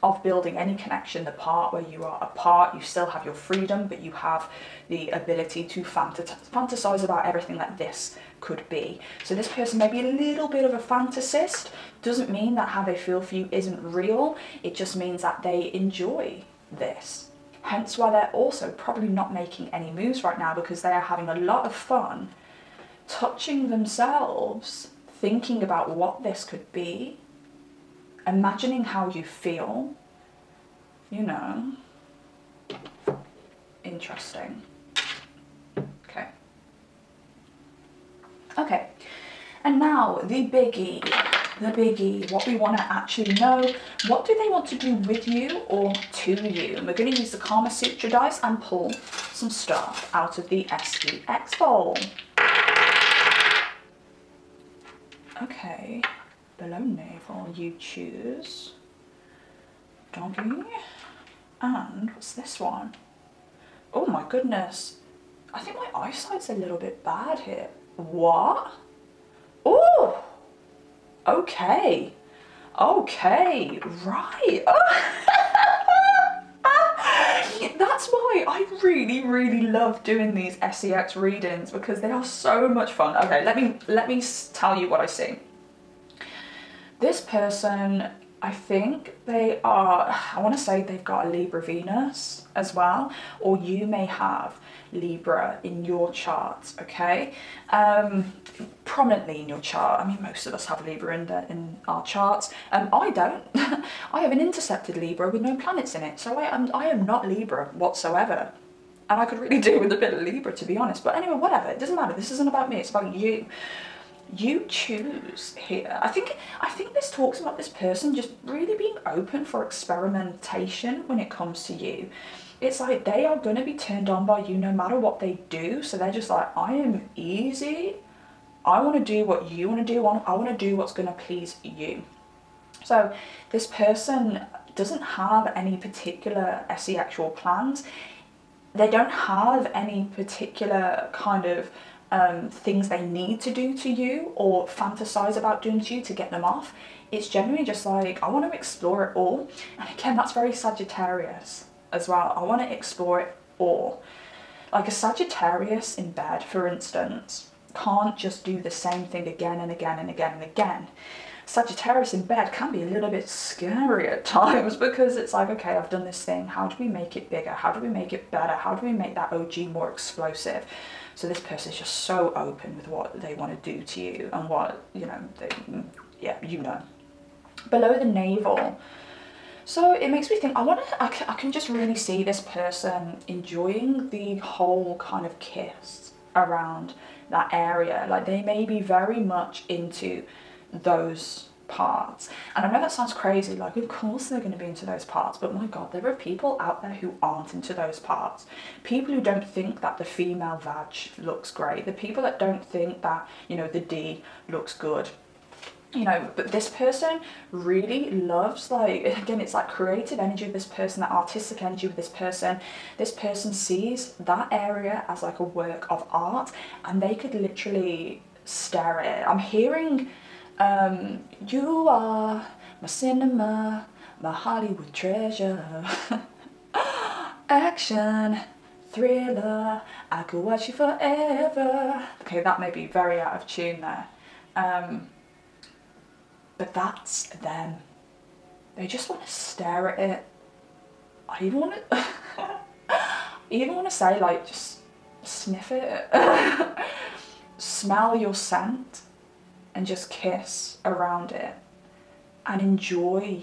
of building any connection, the part where you are apart, you still have your freedom, but you have the ability to fantasize about everything that this could be. So this person may be a little bit of a fantasist. Doesn't mean that how they feel for you isn't real. It just means that they enjoy this. Hence why they're also probably not making any moves right now, because they are having a lot of fun touching themselves, thinking about what this could be, imagining how you feel, you know. Interesting. Okay, and now the biggie, what we want to actually know. What do they want to do with you or to you? And we're going to use the Karma Sutra dice and pull some stuff out of the SEX bowl. Okay, below navel, you choose doggy. And what's this one? Oh my goodness. I think my eyesight's a little bit bad here. What? Oh, okay. Okay, right. That's why I really love doing these SEX readings, because they are so much fun. Okay, let me tell you what I see. This person, I think they are, I want to say they've got a Libra Venus as well, or you may have Libra in your chart, okay? Prominently in your chart. I mean, most of us have Libra in our charts. I don't. I have an intercepted Libra with no planets in it, so I am not Libra whatsoever. And I could really do with a bit of Libra, to be honest. But anyway, whatever, it doesn't matter. This isn't about me, it's about you. You choose here. I think this talks about this person just really being open for experimentation when it comes to you. It's like they are going to be turned on by you no matter what they do. So they're just like, I am easy. I want to do what you want to do. I want to do what's going to please you. So this person doesn't have any particular sexual plans. They don't have any particular kind of things they need to do to you or fantasize about doing to you to get them off. It's generally just like, I want to explore it all. And again, that's very Sagittarius as well. I want to explore it all. Like a Sagittarius in bed, for instance, can't just do the same thing again and again and again and again. Sagittarius in bed can be a little bit scary at times, because it's like, okay, I've done this thing, how do we make it bigger? How do we make it better? How do we make that OG more explosive? So this person is just so open with what they want to do to you and what, you know, yeah, you know. Below the navel. So it makes me think, I can just really see this person enjoying the whole kind of kiss around that area. Like they may be very much into those parts. And I know that sounds crazy, like of course they're going to be into those parts, but my god, there are people out there who aren't into those parts. People who don't think that the female vag looks great, the people that don't think that, you know, the D looks good, you know. But this person really loves, like, again, it's like creative energy with this person, that artistic energy with this person. This person sees that area as like a work of art, and they could literally stare at it. I'm hearing you are my cinema, my Hollywood treasure, action, thriller, I could watch you forever. Okay, that may be very out of tune there. But that's them. They just want to stare at it. I even want to say, like, just sniff it. Smell your scent and just kiss around it and enjoy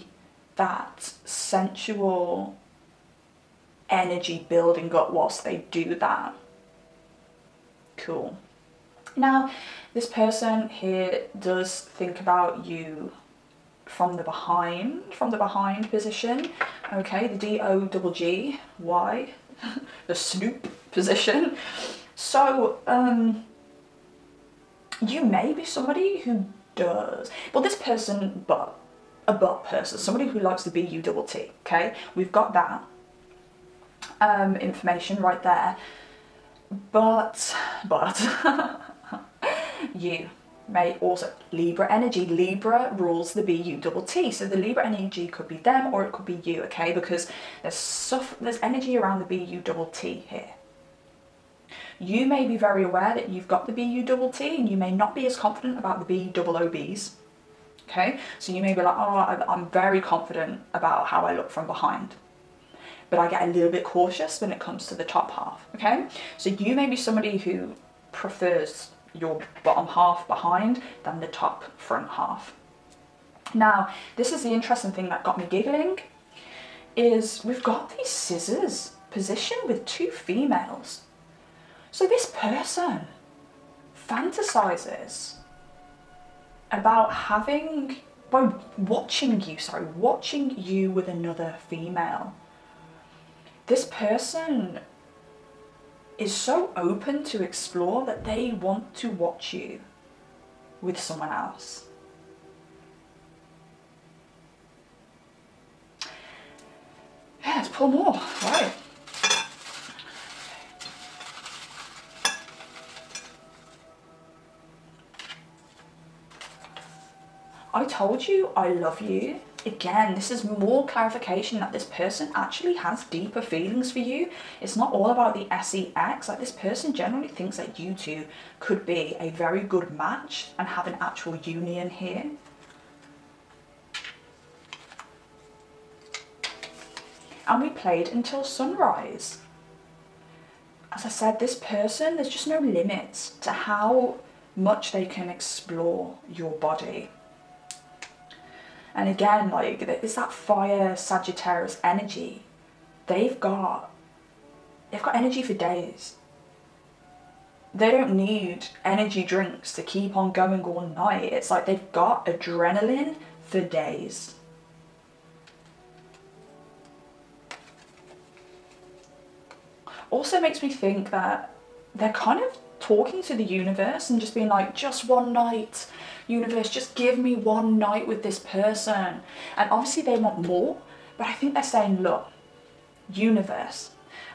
that sensual energy building up whilst they do that. Cool. Now, this person here does think about you from the behind position. Okay, the D-O-G-G-Y, the snoop position. So, you may be somebody who does, well, this person, person, somebody who likes the B-U-T-T, okay? We've got that information right there. But you may also, Libra energy, Libra rules the B-U-T-T, so the Libra energy could be them or it could be you, okay? Because there's energy around the B-U-T-T here. You may be very aware that you've got the B-U-T-T and you may not be as confident about the B-O-O-Bs, okay? So you may be like, oh, I'm very confident about how I look from behind, but I get a little bit cautious when it comes to the top half, okay? So you may be somebody who prefers your bottom half behind than the top front half. Now, this is the interesting thing that got me giggling, is we've got these scissors position with two females. So this person fantasizes about watching you with another female. This person is so open to explore that they want to watch you with someone else. Yeah, let's pull more. Right. I told you I love you. Again, this is more clarification that this person actually has deeper feelings for you. It's not all about the sex. Like, this person generally thinks that you two could be a very good match and have an actual union here. And we played until sunrise. As I said, this person, there's just no limits to how much they can explore your body. And again, like, it's that fire Sagittarius energy. They've got energy for days. They don't need energy drinks to keep on going all night. It's like they've got adrenaline for days. Also makes me think that they're kind of talking to the universe and just being like, just one night. Universe, just give me one night with this person. And obviously they want more, but I think they're saying, look, universe,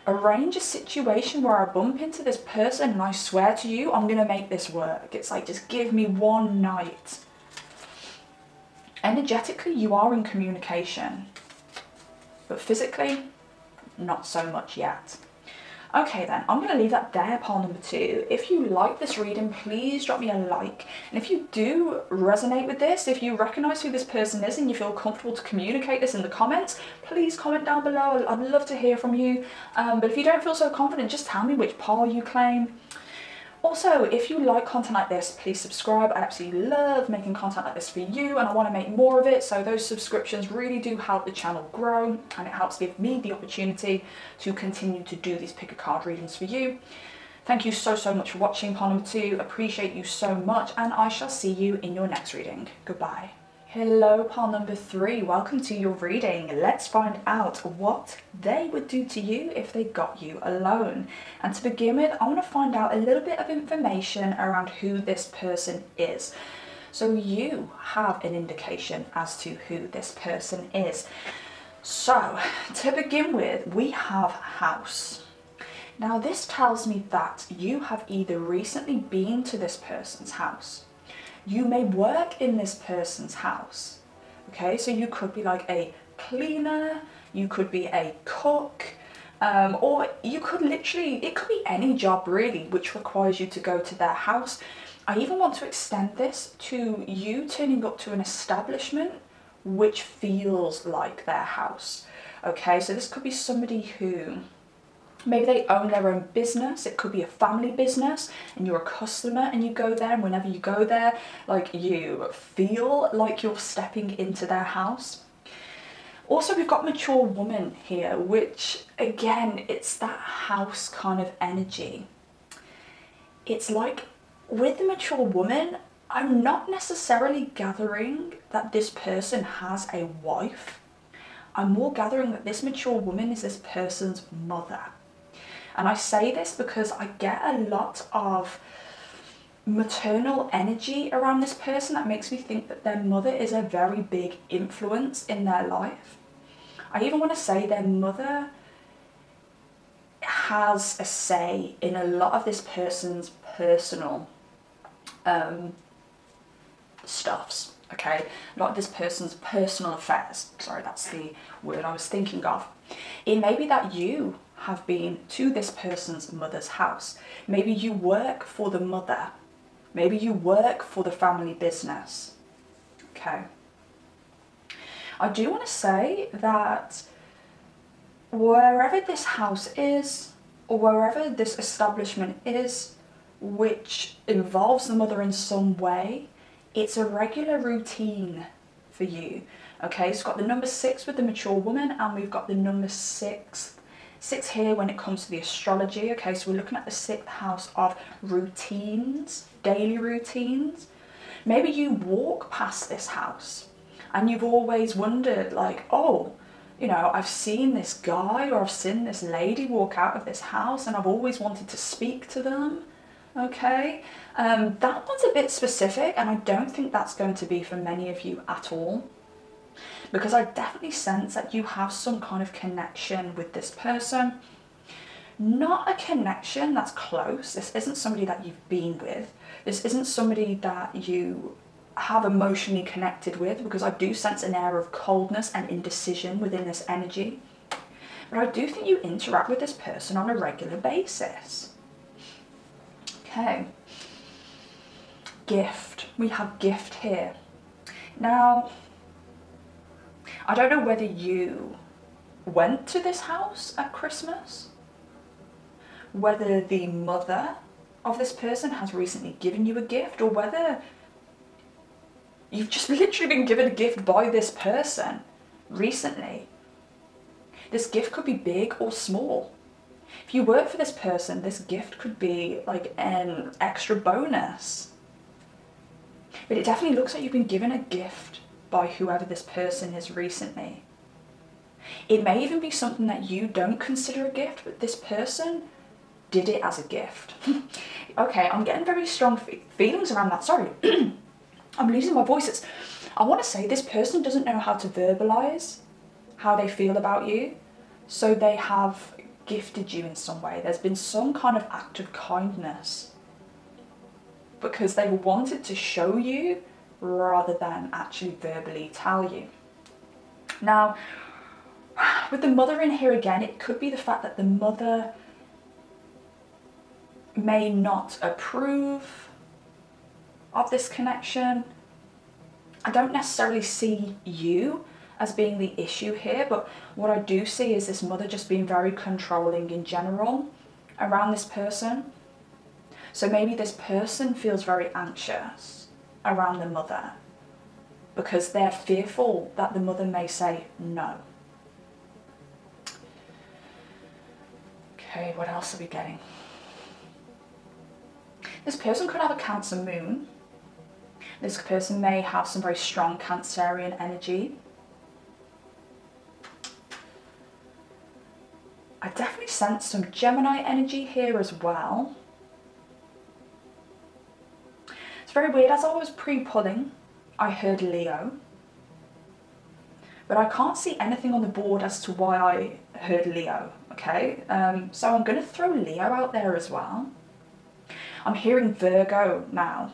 arrange a situation where I bump into this person and I swear to you, I'm gonna make this work. It's like, just give me one night. Energetically, you are in communication, but physically, not so much yet. Okay then, I'm going to leave that there, pile number 2. If you like this reading, please drop me a like. And if you do resonate with this, if you recognise who this person is and you feel comfortable to communicate this in the comments, please comment down below. I'd love to hear from you. But if you don't feel so confident, just tell me which pile you claim. Also, if you like content like this, please subscribe. I absolutely love making content like this for you and I want to make more of it. So those subscriptions really do help the channel grow and it helps give me the opportunity to continue to do these pick a card readings for you. Thank you so much for watching pile number 2. Appreciate you so much and I shall see you in your next reading. Goodbye. Hello, pile number 3. Welcome to your reading. Let's find out what they would do to you if they got you alone. And to begin with, I want to find out a little bit of information around who this person is. So you have an indication as to who this person is. So to begin with, we have house. Now this tells me that you have either recently been to this person's house. You may work in this person's house, okay? So you could be like a cleaner, you could be a cook, or you could literally, it could be any job really which requires you to go to their house. I even want to extend this to you turning up to an establishment which feels like their house, okay? So this could be somebody who, maybe they own their own business. It could be a family business and you're a customer and you go there, and whenever you go there, like, you feel like you're stepping into their house. Also, we've got mature woman here, which again, it's that house kind of energy. It's like with the mature woman, I'm not necessarily gathering that this person has a wife. I'm more gathering that this mature woman is this person's mother. And I say this because I get a lot of maternal energy around this person that makes me think that their mother is a very big influence in their life. I even want to say their mother has a say in a lot of this person's personal stuffs, okay? A lot of this person's personal affairs. Sorry, that's the word I was thinking of. It may be that you have been to this person's mother's house. Maybe you work for the mother. Maybe you work for the family business, okay? I do want to say that wherever this house is, or wherever this establishment is, which involves the mother in some way, it's a regular routine for you, okay? So we've got the number 6 with the mature woman, and we've got the number 6 here when it comes to the astrology, okay? So we're looking at the 6th house of routines, daily routines. Maybe you walk past this house and you've always wondered, like, oh, you know, I've seen this guy or I've seen this lady walk out of this house and I've always wanted to speak to them, okay? That one's a bit specific, and I don't think that's going to be for many of you at all, because I definitely sense that you have some kind of connection with this person. Not a connection that's close. This isn't somebody that you've been with. This isn't somebody that you have emotionally connected with, because I do sense an air of coldness and indecision within this energy. But I do think you interact with this person on a regular basis. Okay. Gift. We have gift here. Now, I don't know whether you went to this house at Christmas, whether the mother of this person has recently given you a gift, or whether you've just literally been given a gift by this person recently. This gift could be big or small. If you work for this person, this gift could be like an extra bonus. But it definitely looks like you've been given a gift by whoever this person is recently. It may even be something that you don't consider a gift, but this person did it as a gift. Okay, I'm getting very strong feelings around that. Sorry, I'm losing my voice. I want to say this person doesn't know how to verbalize how they feel about you, so they have gifted you in some way. There's been some kind of act of kindness because they wanted to show you rather than actually verbally tell you. Now, with the mother in here again, it could be the fact that the mother may not approve of this connection. I don't necessarily see you as being the issue here, but what I do see is this mother just being very controlling in general around this person. So maybe this person feels very anxious around the mother because they're fearful that the mother may say no. Okay, what else are we getting? This person could have a Cancer moon. This person may have some very strong Cancerian energy. I definitely sense some Gemini energy here as well. It's very weird. As I was pre-pulling, I heard Leo. But I can't see anything on the board as to why I heard Leo, okay? So I'm going to throw Leo out there as well. I'm hearing Virgo now,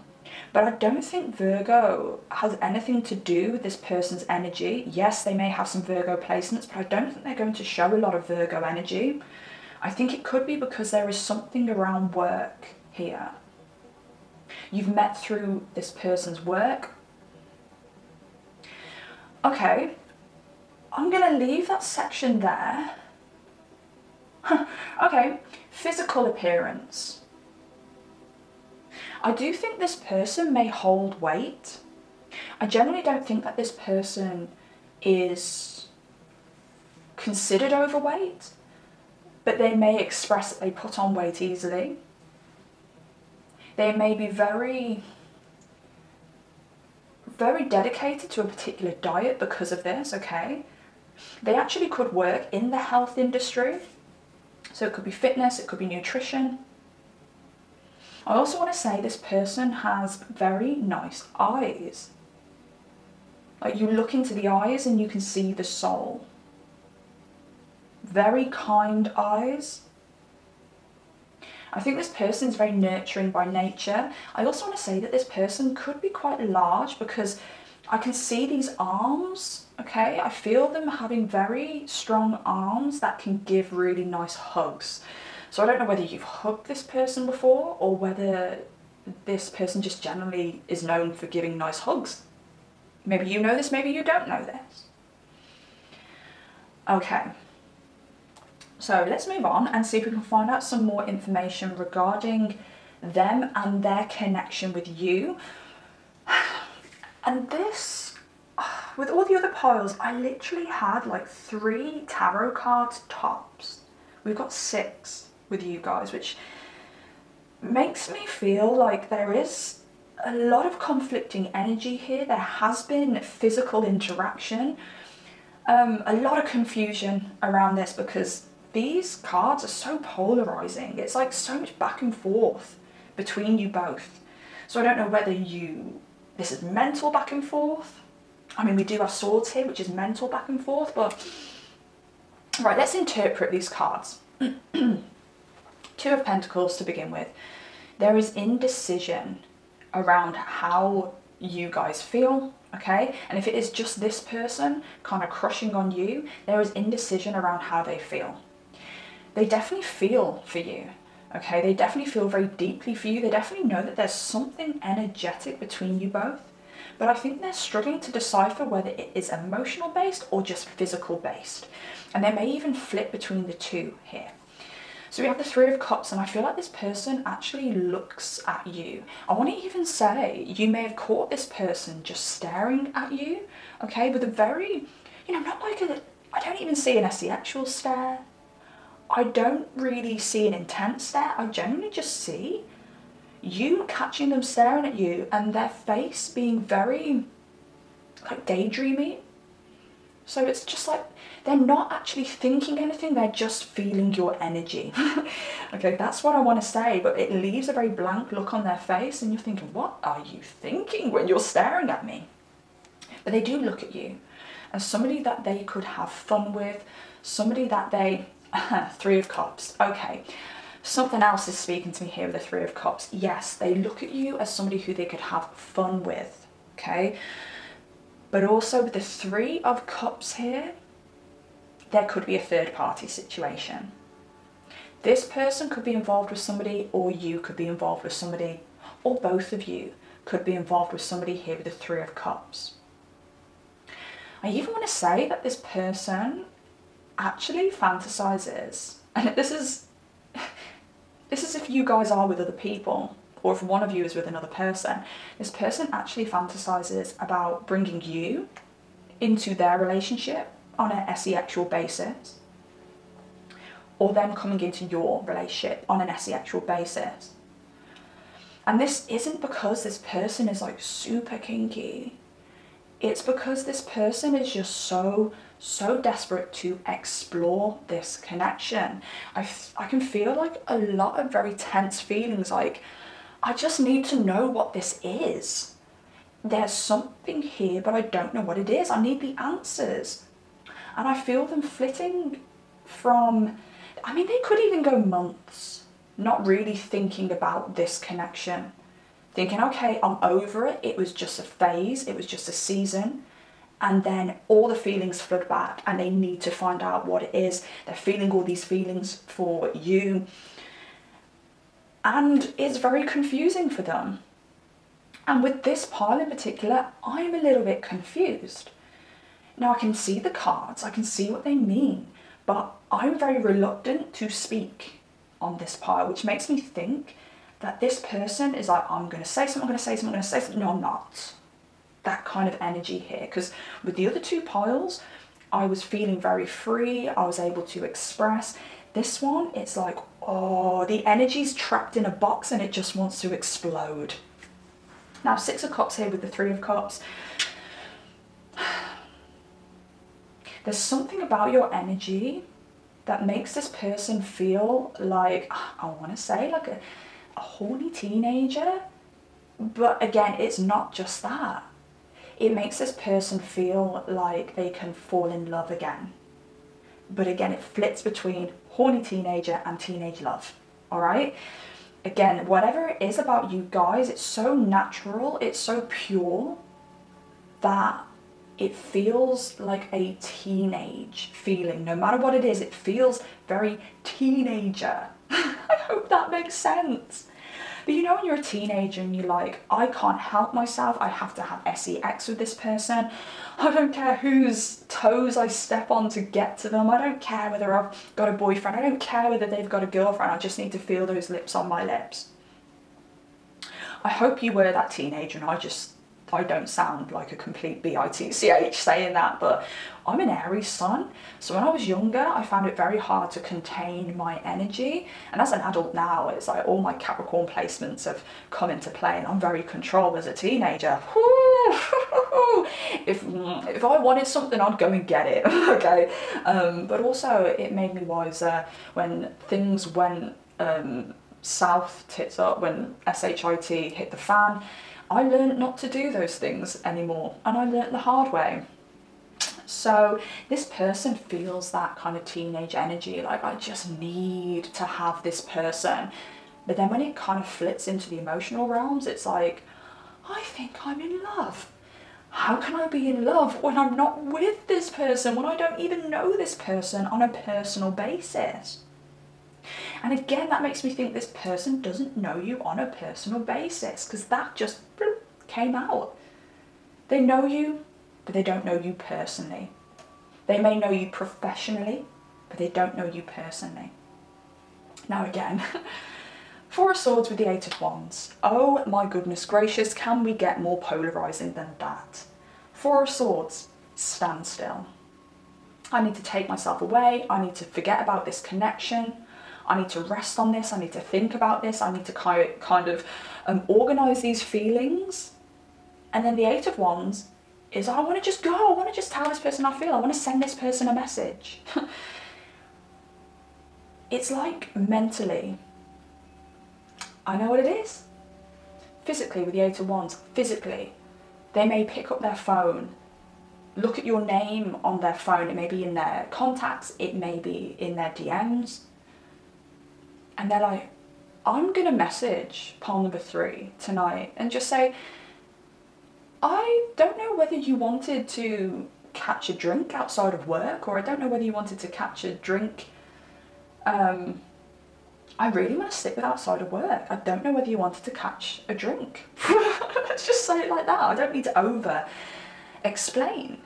but I don't think Virgo has anything to do with this person's energy. Yes, they may have some Virgo placements, but I don't think they're going to show a lot of Virgo energy. I think it could be because there is something around work here. You've met through this person's work. Okay, I'm going to leave that section there. Okay, physical appearance. I do think this person may hold weight. I generally don't think that this person is considered overweight, but they may express that they put on weight easily. They may be very, very dedicated to a particular diet because of this, okay? They actually could work in the health industry. So it could be fitness, it could be nutrition. I also want to say this person has very nice eyes. Like, you look into the eyes and you can see the soul. Very kind eyes. I think this person is very nurturing by nature. I also want to say that this person could be quite large because I can see these arms, okay? I feel them having very strong arms that can give really nice hugs. So I don't know whether you've hugged this person before or whether this person just generally is known for giving nice hugs. Maybe you know this, maybe you don't know this. Okay. So let's move on and see if we can find out some more information regarding them and their connection with you. And this, with all the other piles, I literally had like 3 tarot cards tops. We've got 6 with you guys, which makes me feel like there is a lot of conflicting energy here. There has been physical interaction, a lot of confusion around this because these cards are so polarizing. It's like so much back and forth between you both. So I don't know whether this is mental back and forth. I mean, we do have swords here, which is mental back and forth, but right, let's interpret these cards. 2 of Pentacles to begin with. There is indecision around how you guys feel, okay? And if it is just this person kind of crushing on you, there is indecision around how they feel. They definitely feel for you, okay? They definitely feel very deeply for you. They definitely know that there's something energetic between you both, but I think they're struggling to decipher whether it is emotional based or just physical based. And they may even flip between the two here. So we have the 3 of Cups, and I feel like this person actually looks at you. I want to even say you may have caught this person just staring at you, okay, with a very, not like I don't even see an asexual stare. I don't really see an intense stare. I generally just see you catching them staring at you and their face being very like daydreamy. So it's just like they're not actually thinking anything, they're just feeling your energy. Okay, that's what I want to say, but it leaves a very blank look on their face and you're thinking, what are you thinking when you're staring at me? But they do look at you as somebody that they could have fun with, somebody that they... 3 of Cups, okay. Something else is speaking to me here with the 3 of Cups. Yes, they look at you as somebody who they could have fun with, okay? But also with the 3 of Cups here, there could be a third party situation. This person could be involved with somebody, or you could be involved with somebody, or both of you could be involved with somebody here with the 3 of Cups. I even want to say that this person actually fantasizes, and this is if you guys are with other people, or if one of you is with another person, this person actually fantasizes about bringing you into their relationship on an asexual basis, or them coming into your relationship on an asexual basis. And this isn't because this person is like super kinky. It's because this person is just so desperate to explore this connection. I can feel like a lot of very tense feelings, like I just need to know what this is. There's something here, but I don't know what it is. I need the answers. And I feel them flitting from, I mean, they could even go months not really thinking about this connection. Thinking, okay, I'm over it. It was just a phase. It was just a season. And then all the feelings flood back and they need to find out what it is. They're feeling all these feelings for you. And it's very confusing for them. And with this pile in particular, I'm a little bit confused. Now I can see the cards, I can see what they mean, but I'm very reluctant to speak on this pile, which makes me think that this person is like, I'm going to say something, I'm going to say something, I'm going to say something. No, I'm not. That kind of energy here, because with the other 2 piles, I was feeling very free, I was able to express. This one, it's like, oh, the energy's trapped in a box and it just wants to explode. Now, 6 of Cups here with the 3 of Cups. There's something about your energy that makes this person feel like, I want to say like a horny teenager. But again, it's not just that. It makes this person feel like they can fall in love again. But again, it flips between horny teenager and teenage love, all right? Again, whatever it is about you guys, it's so natural, it's so pure that it feels like a teenage feeling. No matter what it is, it feels very teenager. I hope that makes sense. But you know when you're a teenager and you're like, I can't help myself, I have to have sex with this person. I don't care whose toes I step on to get to them. I don't care whether I've got a boyfriend. I don't care whether they've got a girlfriend. I just need to feel those lips on my lips. I hope you were that teenager, and I don't sound like a complete bitch saying that, but I'm an Aries sun. So when I was younger, I found it very hard to contain my energy. And as an adult now, it's like all my Capricorn placements have come into play, and I'm very controlled. As a teenager, if I wanted something, I'd go and get it, okay? But also it made me wiser when things went south, tits up, when SHIT hit the fan. I learned not to do those things anymore, and I learned the hard way. So this person feels that kind of teenage energy, like I just need to have this person. But then when it kind of flips into the emotional realms, it's like, I think I'm in love. How can I be in love when I'm not with this person, when I don't even know this person on a personal basis? And again, that makes me think this person doesn't know you on a personal basis, because that just came out. They know you, but they don't know you personally. They may know you professionally, but they don't know you personally. Now again, Four of Swords with the Eight of Wands. Oh my goodness gracious, can we get more polarizing than that? Four of Swords, stand still. I need to take myself away. I need to forget about this connection. I need to rest on this. I need to think about this. I need to kind of organise these feelings. And then the Eight of Wands is, I want to just go. I want to just tell this person I feel. I want to send this person a message. It's like mentally, I know what it is. Physically, with the Eight of Wands, physically, they may pick up their phone, look at your name on their phone. It may be in their contacts. It may be in their DMs. And they're like, I'm going to message pile number 3 tonight and just say, I don't know whether you wanted to catch a drink outside of work, or I don't know whether you wanted to catch a drink. I really want to sit with outside of work. I don't know whether you wanted to catch a drink. Let's just say it like that. I don't need to over explain.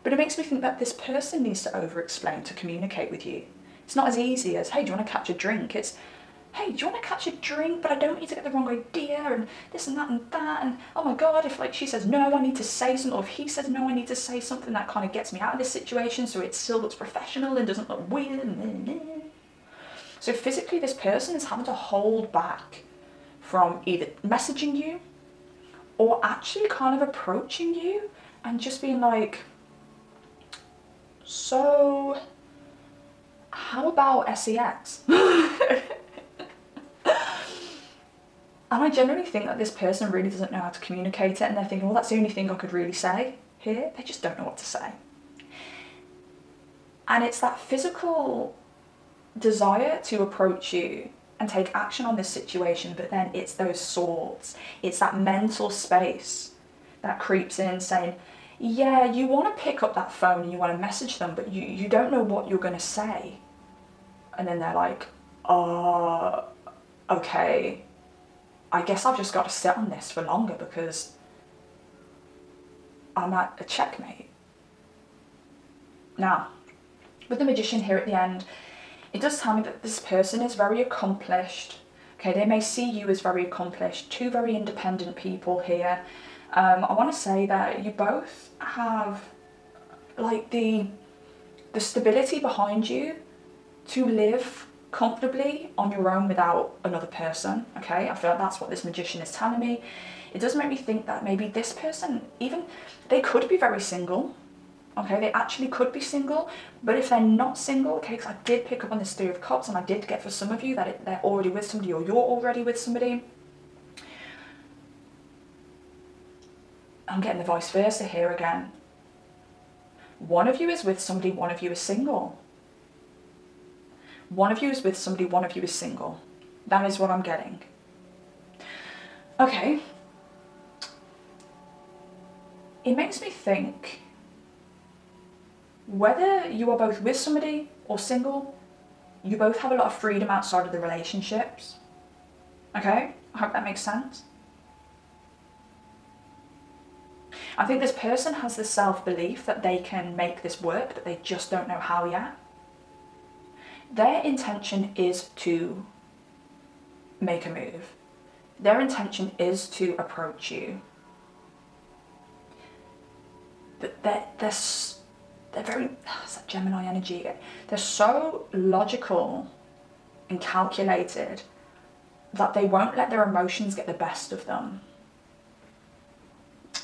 But it makes me think that this person needs to over explain to communicate with you. It's not as easy as, hey, do you want to catch a drink? It's, hey, do you want to catch a drink? But I don't want you to get the wrong idea, and this and that, and oh my God, if like she says no, I need to say something, or if he says no, I need to say something that kind of gets me out of this situation so it still looks professional and doesn't look weird. So physically, this person is having to hold back from either messaging you or actually kind of approaching you and just being like, so how about sex? And I generally think that this person really doesn't know how to communicate it, and they're thinking, well, that's the only thing I could really say here. They just don't know what to say. And it's that physical desire to approach you and take action on this situation, but then it's those swords. It's that mental space that creeps in saying, yeah, you want to pick up that phone and you want to message them, but you don't know what you're going to say. And then they're like, okay, I guess I've just got to sit on this for longer because I'm at a checkmate. Now, with the Magician here at the end, it does tell me that this person is very accomplished. Okay, they may see you as very accomplished. Two very independent people here. I want to say that you both have like the stability behind you to live comfortably on your own without another person. Okay, I feel like that's what this Magician is telling me. It does make me think that maybe this person, even they could be very single. Okay, they actually could be single, but if they're not single, okay, because I did pick up on this Three of Cups, and I did get for some of you that they're already with somebody, or you're already with somebody. I'm getting the vice versa here again. One of you is with somebody, one of you is single. One of you is with somebody, one of you is single. That is what I'm getting. Okay. It makes me think, whether you are both with somebody or single, you both have a lot of freedom outside of the relationships. Okay? I hope that makes sense. I think this person has the self-belief that they can make this work, but they just don't know how yet. Their intention is to make a move. Their intention is to approach you. But they're very, it's that Gemini energy. They're so logical and calculated that they won't let their emotions get the best of them.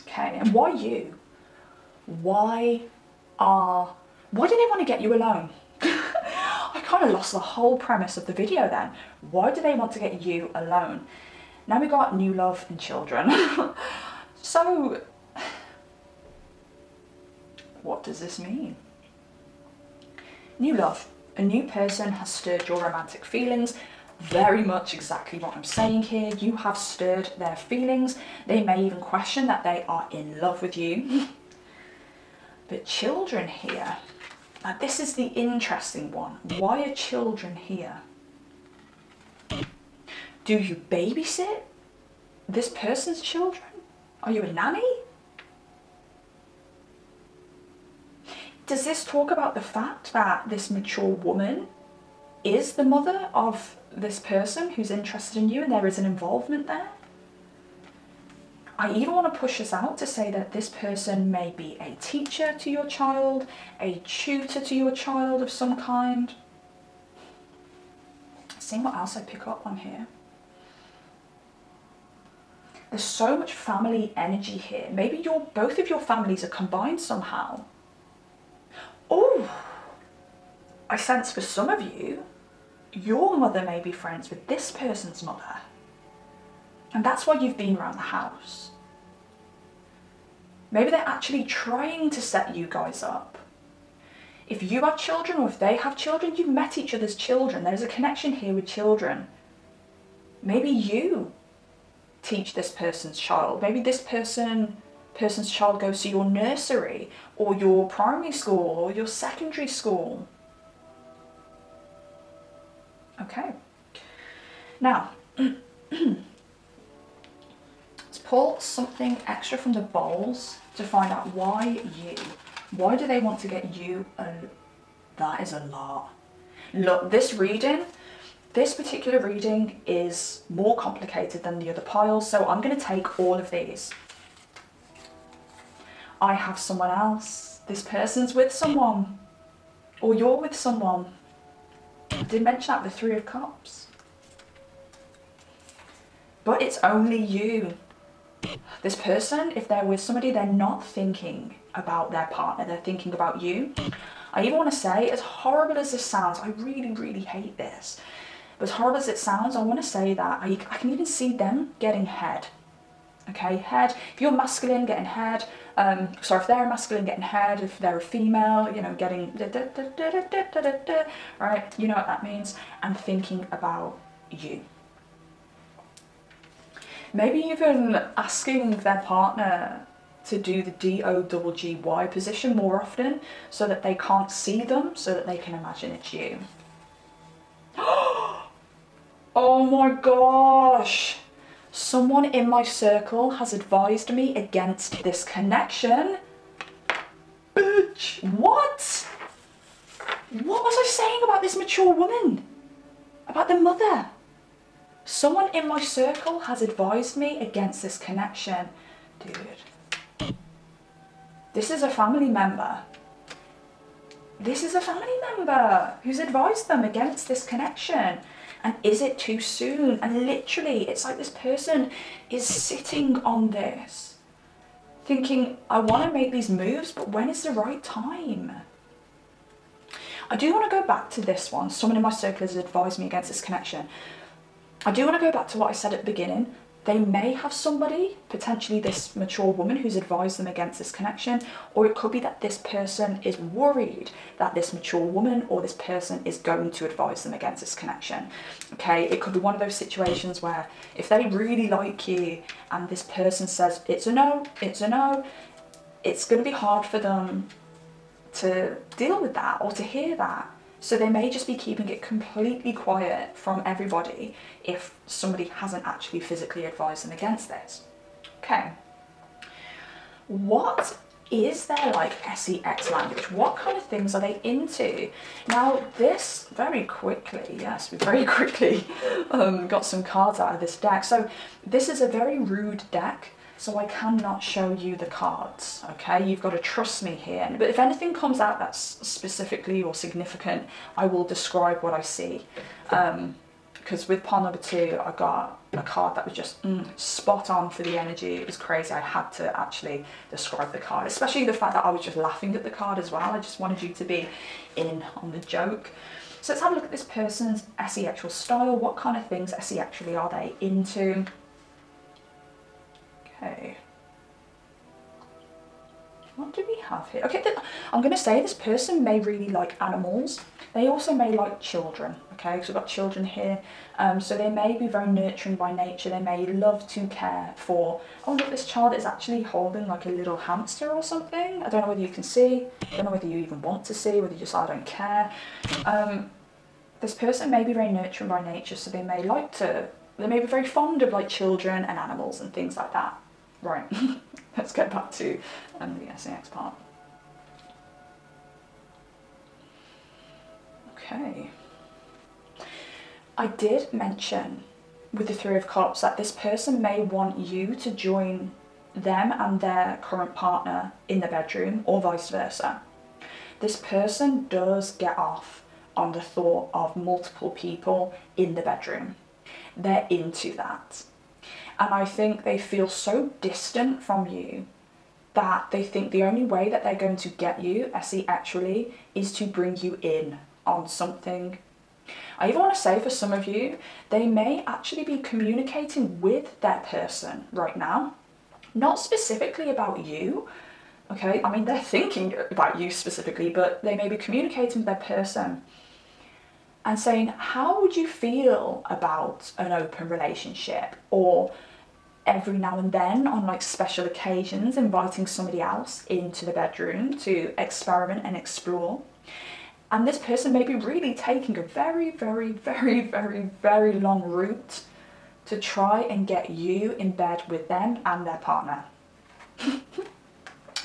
Okay, and why you? Why do they want to get you alone? I kind of lost the whole premise of the video then. Why do they want to get you alone? Now we got new love and children. So, what does this mean? New love. A new person has stirred your romantic feelings. Very much exactly what I'm saying here. You have stirred their feelings. They may even question that they are in love with you. But children here. Now this is the interesting one. Why are children here? Do you babysit this person's children? Are you a nanny? Does this talk about the fact that this mature woman is the mother of this person who's interested in you, and there is an involvement there? I even want to push this out to say that this person may be a teacher to your child, a tutor to your child of some kind. Seeing what else I pick up on here. There's so much family energy here. Maybe both of your families are combined somehow. Oh, I sense for some of you, your mother may be friends with this person's mother. And that's why you've been around the house. Maybe they're actually trying to set you guys up. If you have children or if they have children, you've met each other's children. There's a connection here with children. Maybe you teach this person's child. Maybe this person's child goes to your nursery or your primary school or your secondary school. Okay. Now, let's pull something extra from the bowls to find out why you. Why do they want to get you? That is a lot. Look, this particular reading is more complicated than the other piles, so I'm going to take all of these. I have someone else. This person's with someone. Or you're with someone. I did mention that with the Three of Cups. But it's only you. This person, if they're with somebody, they're not thinking about their partner. They're thinking about you. I even want to say, as horrible as this sounds, I really, really hate this. But as horrible as it sounds, I want to say that I can even see them getting head. Okay, head. If you're masculine, getting head. Sorry, if they're a masculine, getting head. If they're a female, you know, getting right, you know what that means. And thinking about you. Maybe even asking their partner to do the DOGGY position more often so that they can't see them, so that they can imagine it's you. Oh my gosh! Someone in my circle has advised me against this connection. Bitch! What? What was I saying about this mature woman? About the mother? Someone in my circle has advised me against this connection. Dude. This is a family member. This is a family member who's advised them against this connection. And is it too soon? And literally, it's like this person is sitting on this. thinking, I want to make these moves, but when is the right time? I do want to go back to this one. Someone in my circle has advised me against this connection. I do want to go back to what I said at the beginning. They may have somebody, potentially this mature woman, who's advised them against this connection, or it could be that this person is worried that this mature woman or this person is going to advise them against this connection. Okay, it could be one of those situations where if they really like you and this person says it's a no, it's going to be hard for them to deal with that or to hear that. So they may just be keeping it completely quiet from everybody if somebody hasn't actually physically advised them against this. Okay. What is their like SEX language? What kind of things are they into? Now this very quickly, yes, we very quickly got some cards out of this deck. So this is a very rude deck. So I cannot show you the cards, okay? You've got to trust me here. But if anything comes out that's specifically or significant, I will describe what I see. Because with pile number 2, I got a card that was just spot on for the energy. It was crazy. I had to actually describe the card, especially the fact that I was just laughing at the card as well. I just wanted you to be in on the joke. So let's have a look at this person's SEXual style. What kind of things SEXually are they into? Okay, what do we have here? Okay, I'm going to say this person may really like animals. They also may like children, okay, so we've got children here. So they may be very nurturing by nature. They may love to care for, oh look, this child is actually holding like a little hamster or something. I don't know whether you can see, I don't know whether you even want to see, whether you just, I don't care. This person may be very nurturing by nature, so they may be very fond of like children and animals and things like that. Right, let's get back to the SEX part. Okay. I did mention with the 3 of Cups that this person may want you to join them and their current partner in the bedroom or vice versa. This person does get off on the thought of multiple people in the bedroom. They're into that. And I think they feel so distant from you that they think the only way that they're going to get you, SEXually, is to bring you in on something. I even want to say for some of you, they may actually be communicating with their person right now. Not specifically about you, okay? I mean, they're thinking about you specifically, but they may be communicating with their person and saying, how would you feel about an open relationship? Or every now and then on like special occasions, inviting somebody else into the bedroom to experiment and explore. And this person may be really taking a very, very, very, very, very long route to try and get you in bed with them and their partner.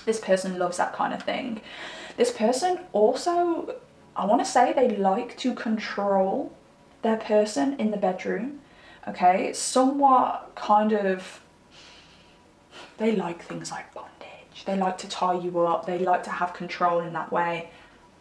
This person loves that kind of thing. This person also, I want to say they like to control their person in the bedroom. Okay, somewhat kind of, they like things like bondage. They like to tie you up. They like to have control in that way.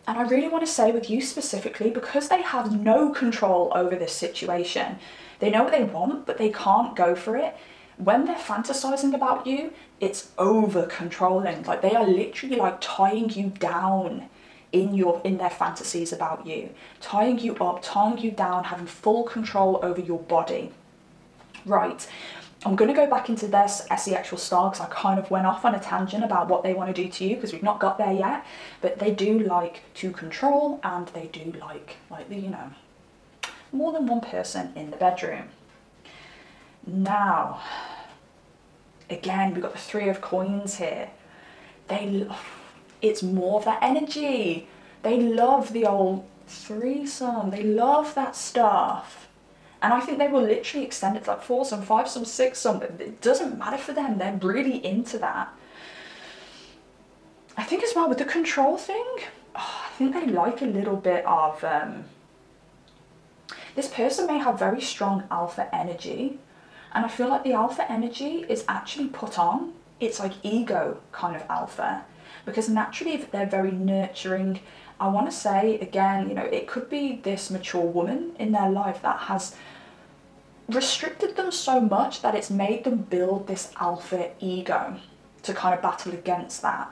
And I really want to say with you specifically, because they have no control over this situation, they know what they want, but they can't go for it. When they're fantasizing about you, it's over controlling. Like they are literally like tying you down in their fantasies about you, tying you up, tying you down, having full control over your body. Right, I'm going to go back into their SEXual style because I kind of went off on a tangent about what they want to do to you because we've not got there yet, but they do like to control and they do like you know, more than one person in the bedroom. Now, again, we've got the 3 of Coins here. It's more of that energy. They love the old threesome. They love that stuff. And I think they will literally extend it to like 4-some, 5-some, 6-some. It doesn't matter for them. They're really into that. I think as well with the control thing, I think they like a little bit of... this person may have very strong alpha energy. And I feel like the alpha energy is actually put on. It's like ego kind of alpha. Because naturally, if they're very nurturing, I want to say, again, you know, it could be this mature woman in their life that has restricted them so much that it's made them build this alpha ego. to kind of battle against that.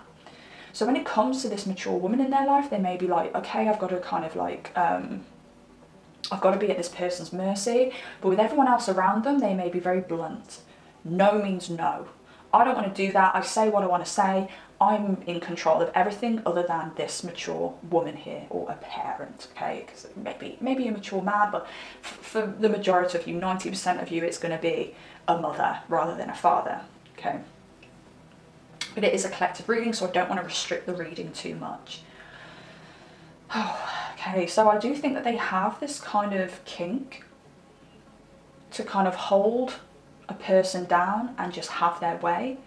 So when it comes to this mature woman in their life, they may be like, okay, I've got to kind of like, I've got to be at this person's mercy. But with everyone else around them, they may be very blunt. No means no. I don't want to do that. I say what I want to say. I'm in control of everything other than this mature woman here, or a parent, okay? Because maybe a mature man, but for the majority of you, 90% of you, it's going to be a mother rather than a father, okay? But it is a collective reading, so I don't want to restrict the reading too much. Oh, okay, so I do think that they have this kind of kink to kind of hold a person down and just have their way.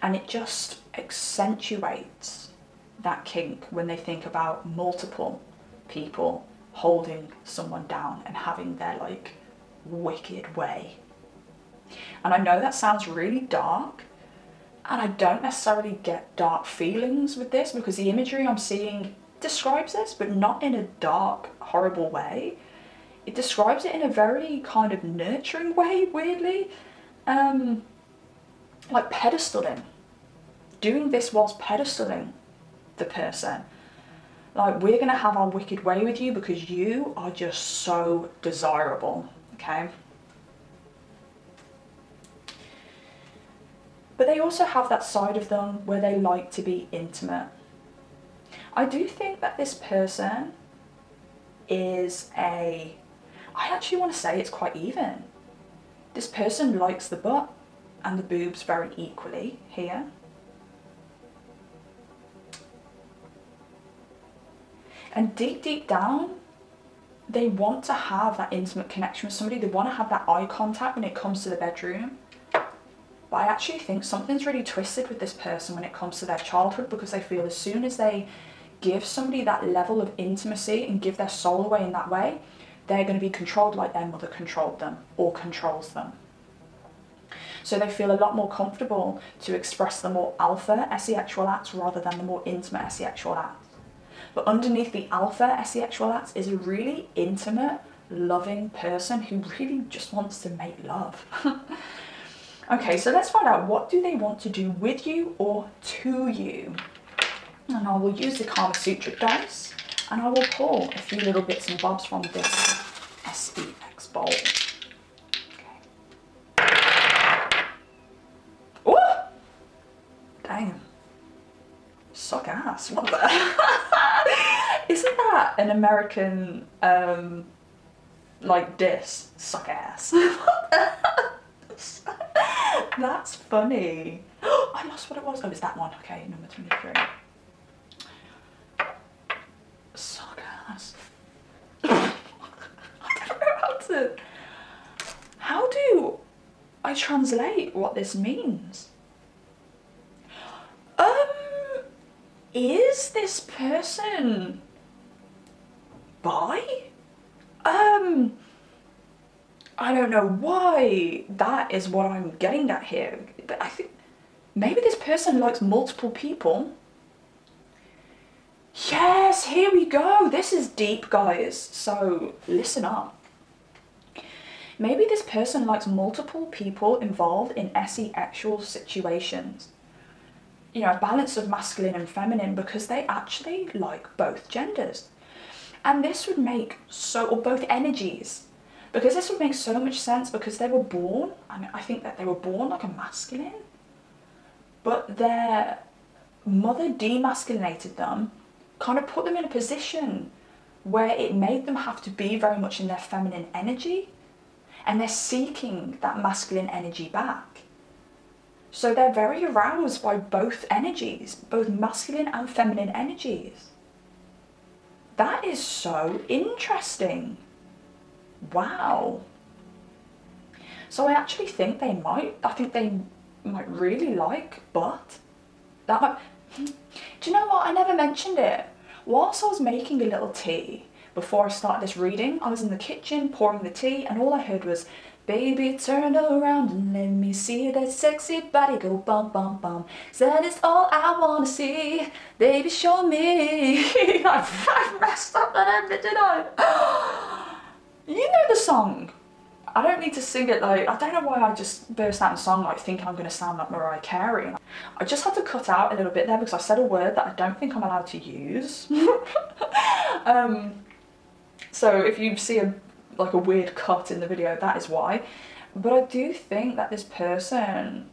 And it just accentuates that kink when they think about multiple people holding someone down and having their like wicked way. And I know that sounds really dark, and I don't necessarily get dark feelings with this because the imagery I'm seeing describes this, but not in a dark, horrible way. It describes it in a very kind of nurturing way, weirdly. Like pedestaling. Doing this whilst pedestaling the person. Like, we're going to have our wicked way with you because you are just so desirable, okay? But they also have that side of them where they like to be intimate. I do think that this person is I actually want to say it's quite even. This person likes the butt and the boobs very equally here. And deep, deep down, they want to have that intimate connection with somebody. They want to have that eye contact when it comes to the bedroom. But I actually think something's really twisted with this person when it comes to their childhood, because they feel as soon as they give somebody that level of intimacy and give their soul away in that way, they're going to be controlled like their mother controlled them or controls them. So they feel a lot more comfortable to express the more alpha asexual acts rather than the more intimate asexual acts. But underneath the alpha asexual acts is a really intimate, loving person who really just wants to make love. Okay, so let's find out, what do they want to do with you or to you? And I will use the Kama Sutra dice, and I will pull a few little bits and bobs from this SEX bowl. Okay. Oh! Damn. Suck ass. What the? Isn't that an American, like, diss? Suck ass. That's funny. I lost what it was. Oh, it's that one. Okay, number 23. Suck ass. I don't know how do I translate what this means? Is this person bi? I don't know why that is what I'm getting at here, but I think maybe this person likes multiple people. Yes, here we go. This is deep, guys. So listen up. Maybe this person likes multiple people involved in asexual situations. You know, a balance of masculine and feminine, because they actually like both genders. And this would make or both energies. Because this would make so much sense, because they were born, I think that they were born like a masculine, but their mother demasculinated them, kind of put them in a position where it made them have to be very much in their feminine energy, and they're seeking that masculine energy back. So they're very aroused by both energies, both masculine and feminine energies. That is so interesting. Wow. So I actually think they might really like butt. That might, do you know what? I never mentioned it. Whilst I was making a little tea before I started this reading, I was in the kitchen pouring the tea, and all I heard was, "Baby, turn around and let me see that sexy body go bum bum bum. That is all I wanna see. Baby, show me." I messed up that ending, didn't I? You know the song. I don't need to sing it like, I don't know why I just burst out in song like thinking I'm going to sound like Mariah Carey. I just had to cut out a little bit there because I said a word that I don't think I'm allowed to use. So if you see like a weird cut in the video, that is why. But I do think that this person,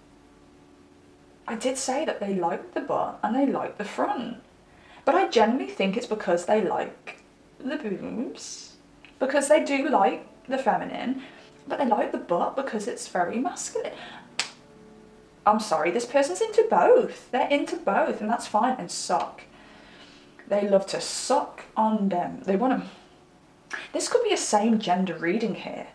I did say that they like the butt and they like the front. But I genuinely think it's because they like the boobs. Because they do like the feminine, but they like the butt because it's very masculine. I'm sorry, this person's into both. They're into both, and that's fine. And suck. They love to suck on them. They want to... This could be a same gender reading here.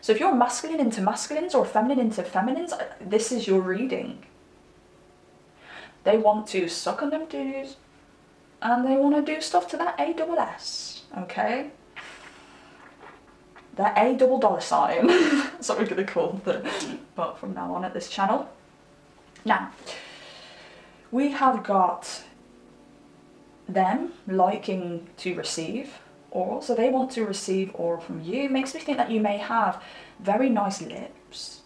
So if you're masculine into masculines or feminine into feminines, this is your reading. They want to suck on them dudes, and they want to do stuff to that ASS, okay? That $A$. That's what we're going to call the but from now on at this channel. Now, we have got them liking to receive oral, so they want to receive oral from you. Makes me think that you may have very nice lips.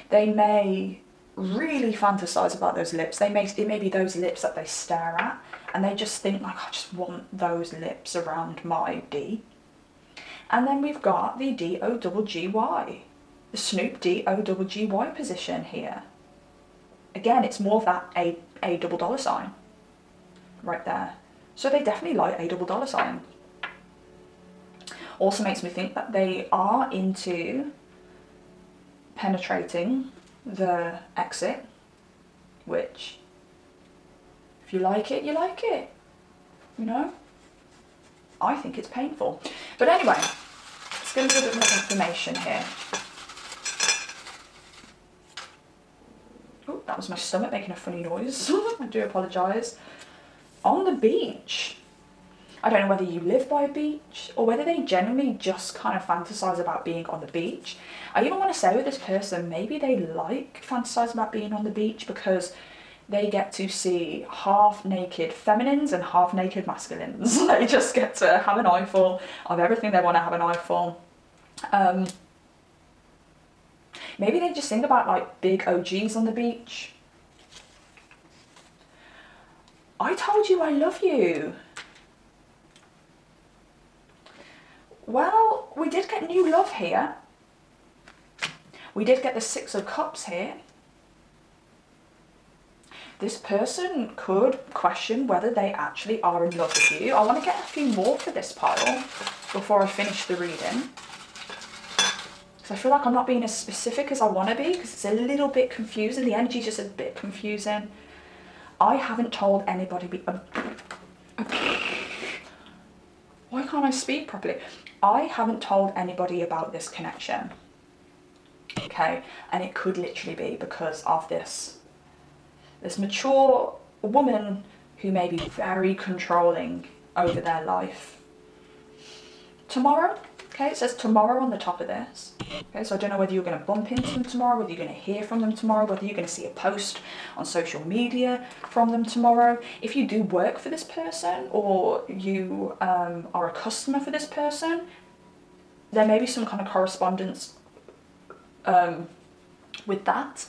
They may really fantasize about those lips. It may be those lips that they stare at, and they just think like, I just want those lips around my D. And then we've got the D-O-double-G-Y, the Snoop D-O-double-G-Y position here. Again, it's more of that A$, right there. So they definitely like A$. Also makes me think that they are into penetrating the exit, which, if you like it, you like it, you know? I think it's painful. But anyway, let's get a little bit more information here. Oh, that was my stomach making a funny noise. I do apologise. On the beach. I don't know whether you live by a beach or whether they generally just kind of fantasize about being on the beach. I even want to say with this person, maybe they like fantasize about being on the beach because they get to see half naked feminines and half naked masculines. They just get to have an eyeful of everything they want to have an eyeful. Maybe they just think about like big OGs on the beach. I told you I love you. Well, we did get new love here. We did get the 6 of Cups here. This person could question whether they actually are in love with you. I want to get a few more for this pile before I finish the reading. Because I feel like I'm not being as specific as I want to be because it's a little bit confusing. The energy is just a bit confusing. I haven't told anybody... Why can't I speak properly? I haven't told anybody about this connection. Okay, and it could literally be because of this mature woman who may be very controlling over their life. Tomorrow, okay, it says tomorrow on the top of this. Okay, so I don't know whether you're going to bump into them tomorrow, whether you're going to hear from them tomorrow, whether you're going to see a post on social media from them tomorrow. If you do work for this person or you are a customer for this person, there may be some kind of correspondence with that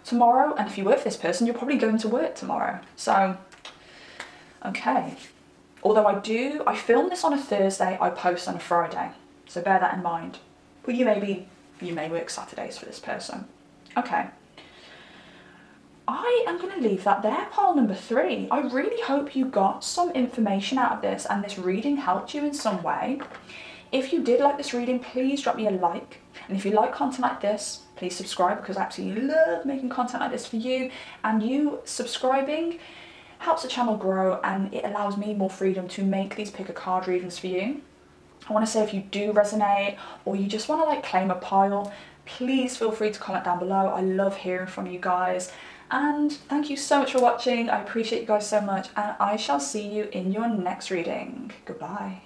tomorrow. And if you work for this person, you're probably going to work tomorrow. So, okay. Although I film this on a Thursday, I post on a Friday. So bear that in mind. But you may work Saturdays for this person. Okay. I am going to leave that there, pile number 3. I really hope you got some information out of this and this reading helped you in some way. If you did like this reading, please drop me a like. And if you like content like this, please subscribe because I absolutely love making content like this for you. And you subscribing helps the channel grow and it allows me more freedom to make these pick a card readings for you. I want to say if you do resonate or you just want to like claim a pile, please feel free to comment down below. I love hearing from you guys. And thank you so much for watching. I appreciate you guys so much and I shall see you in your next reading. Goodbye.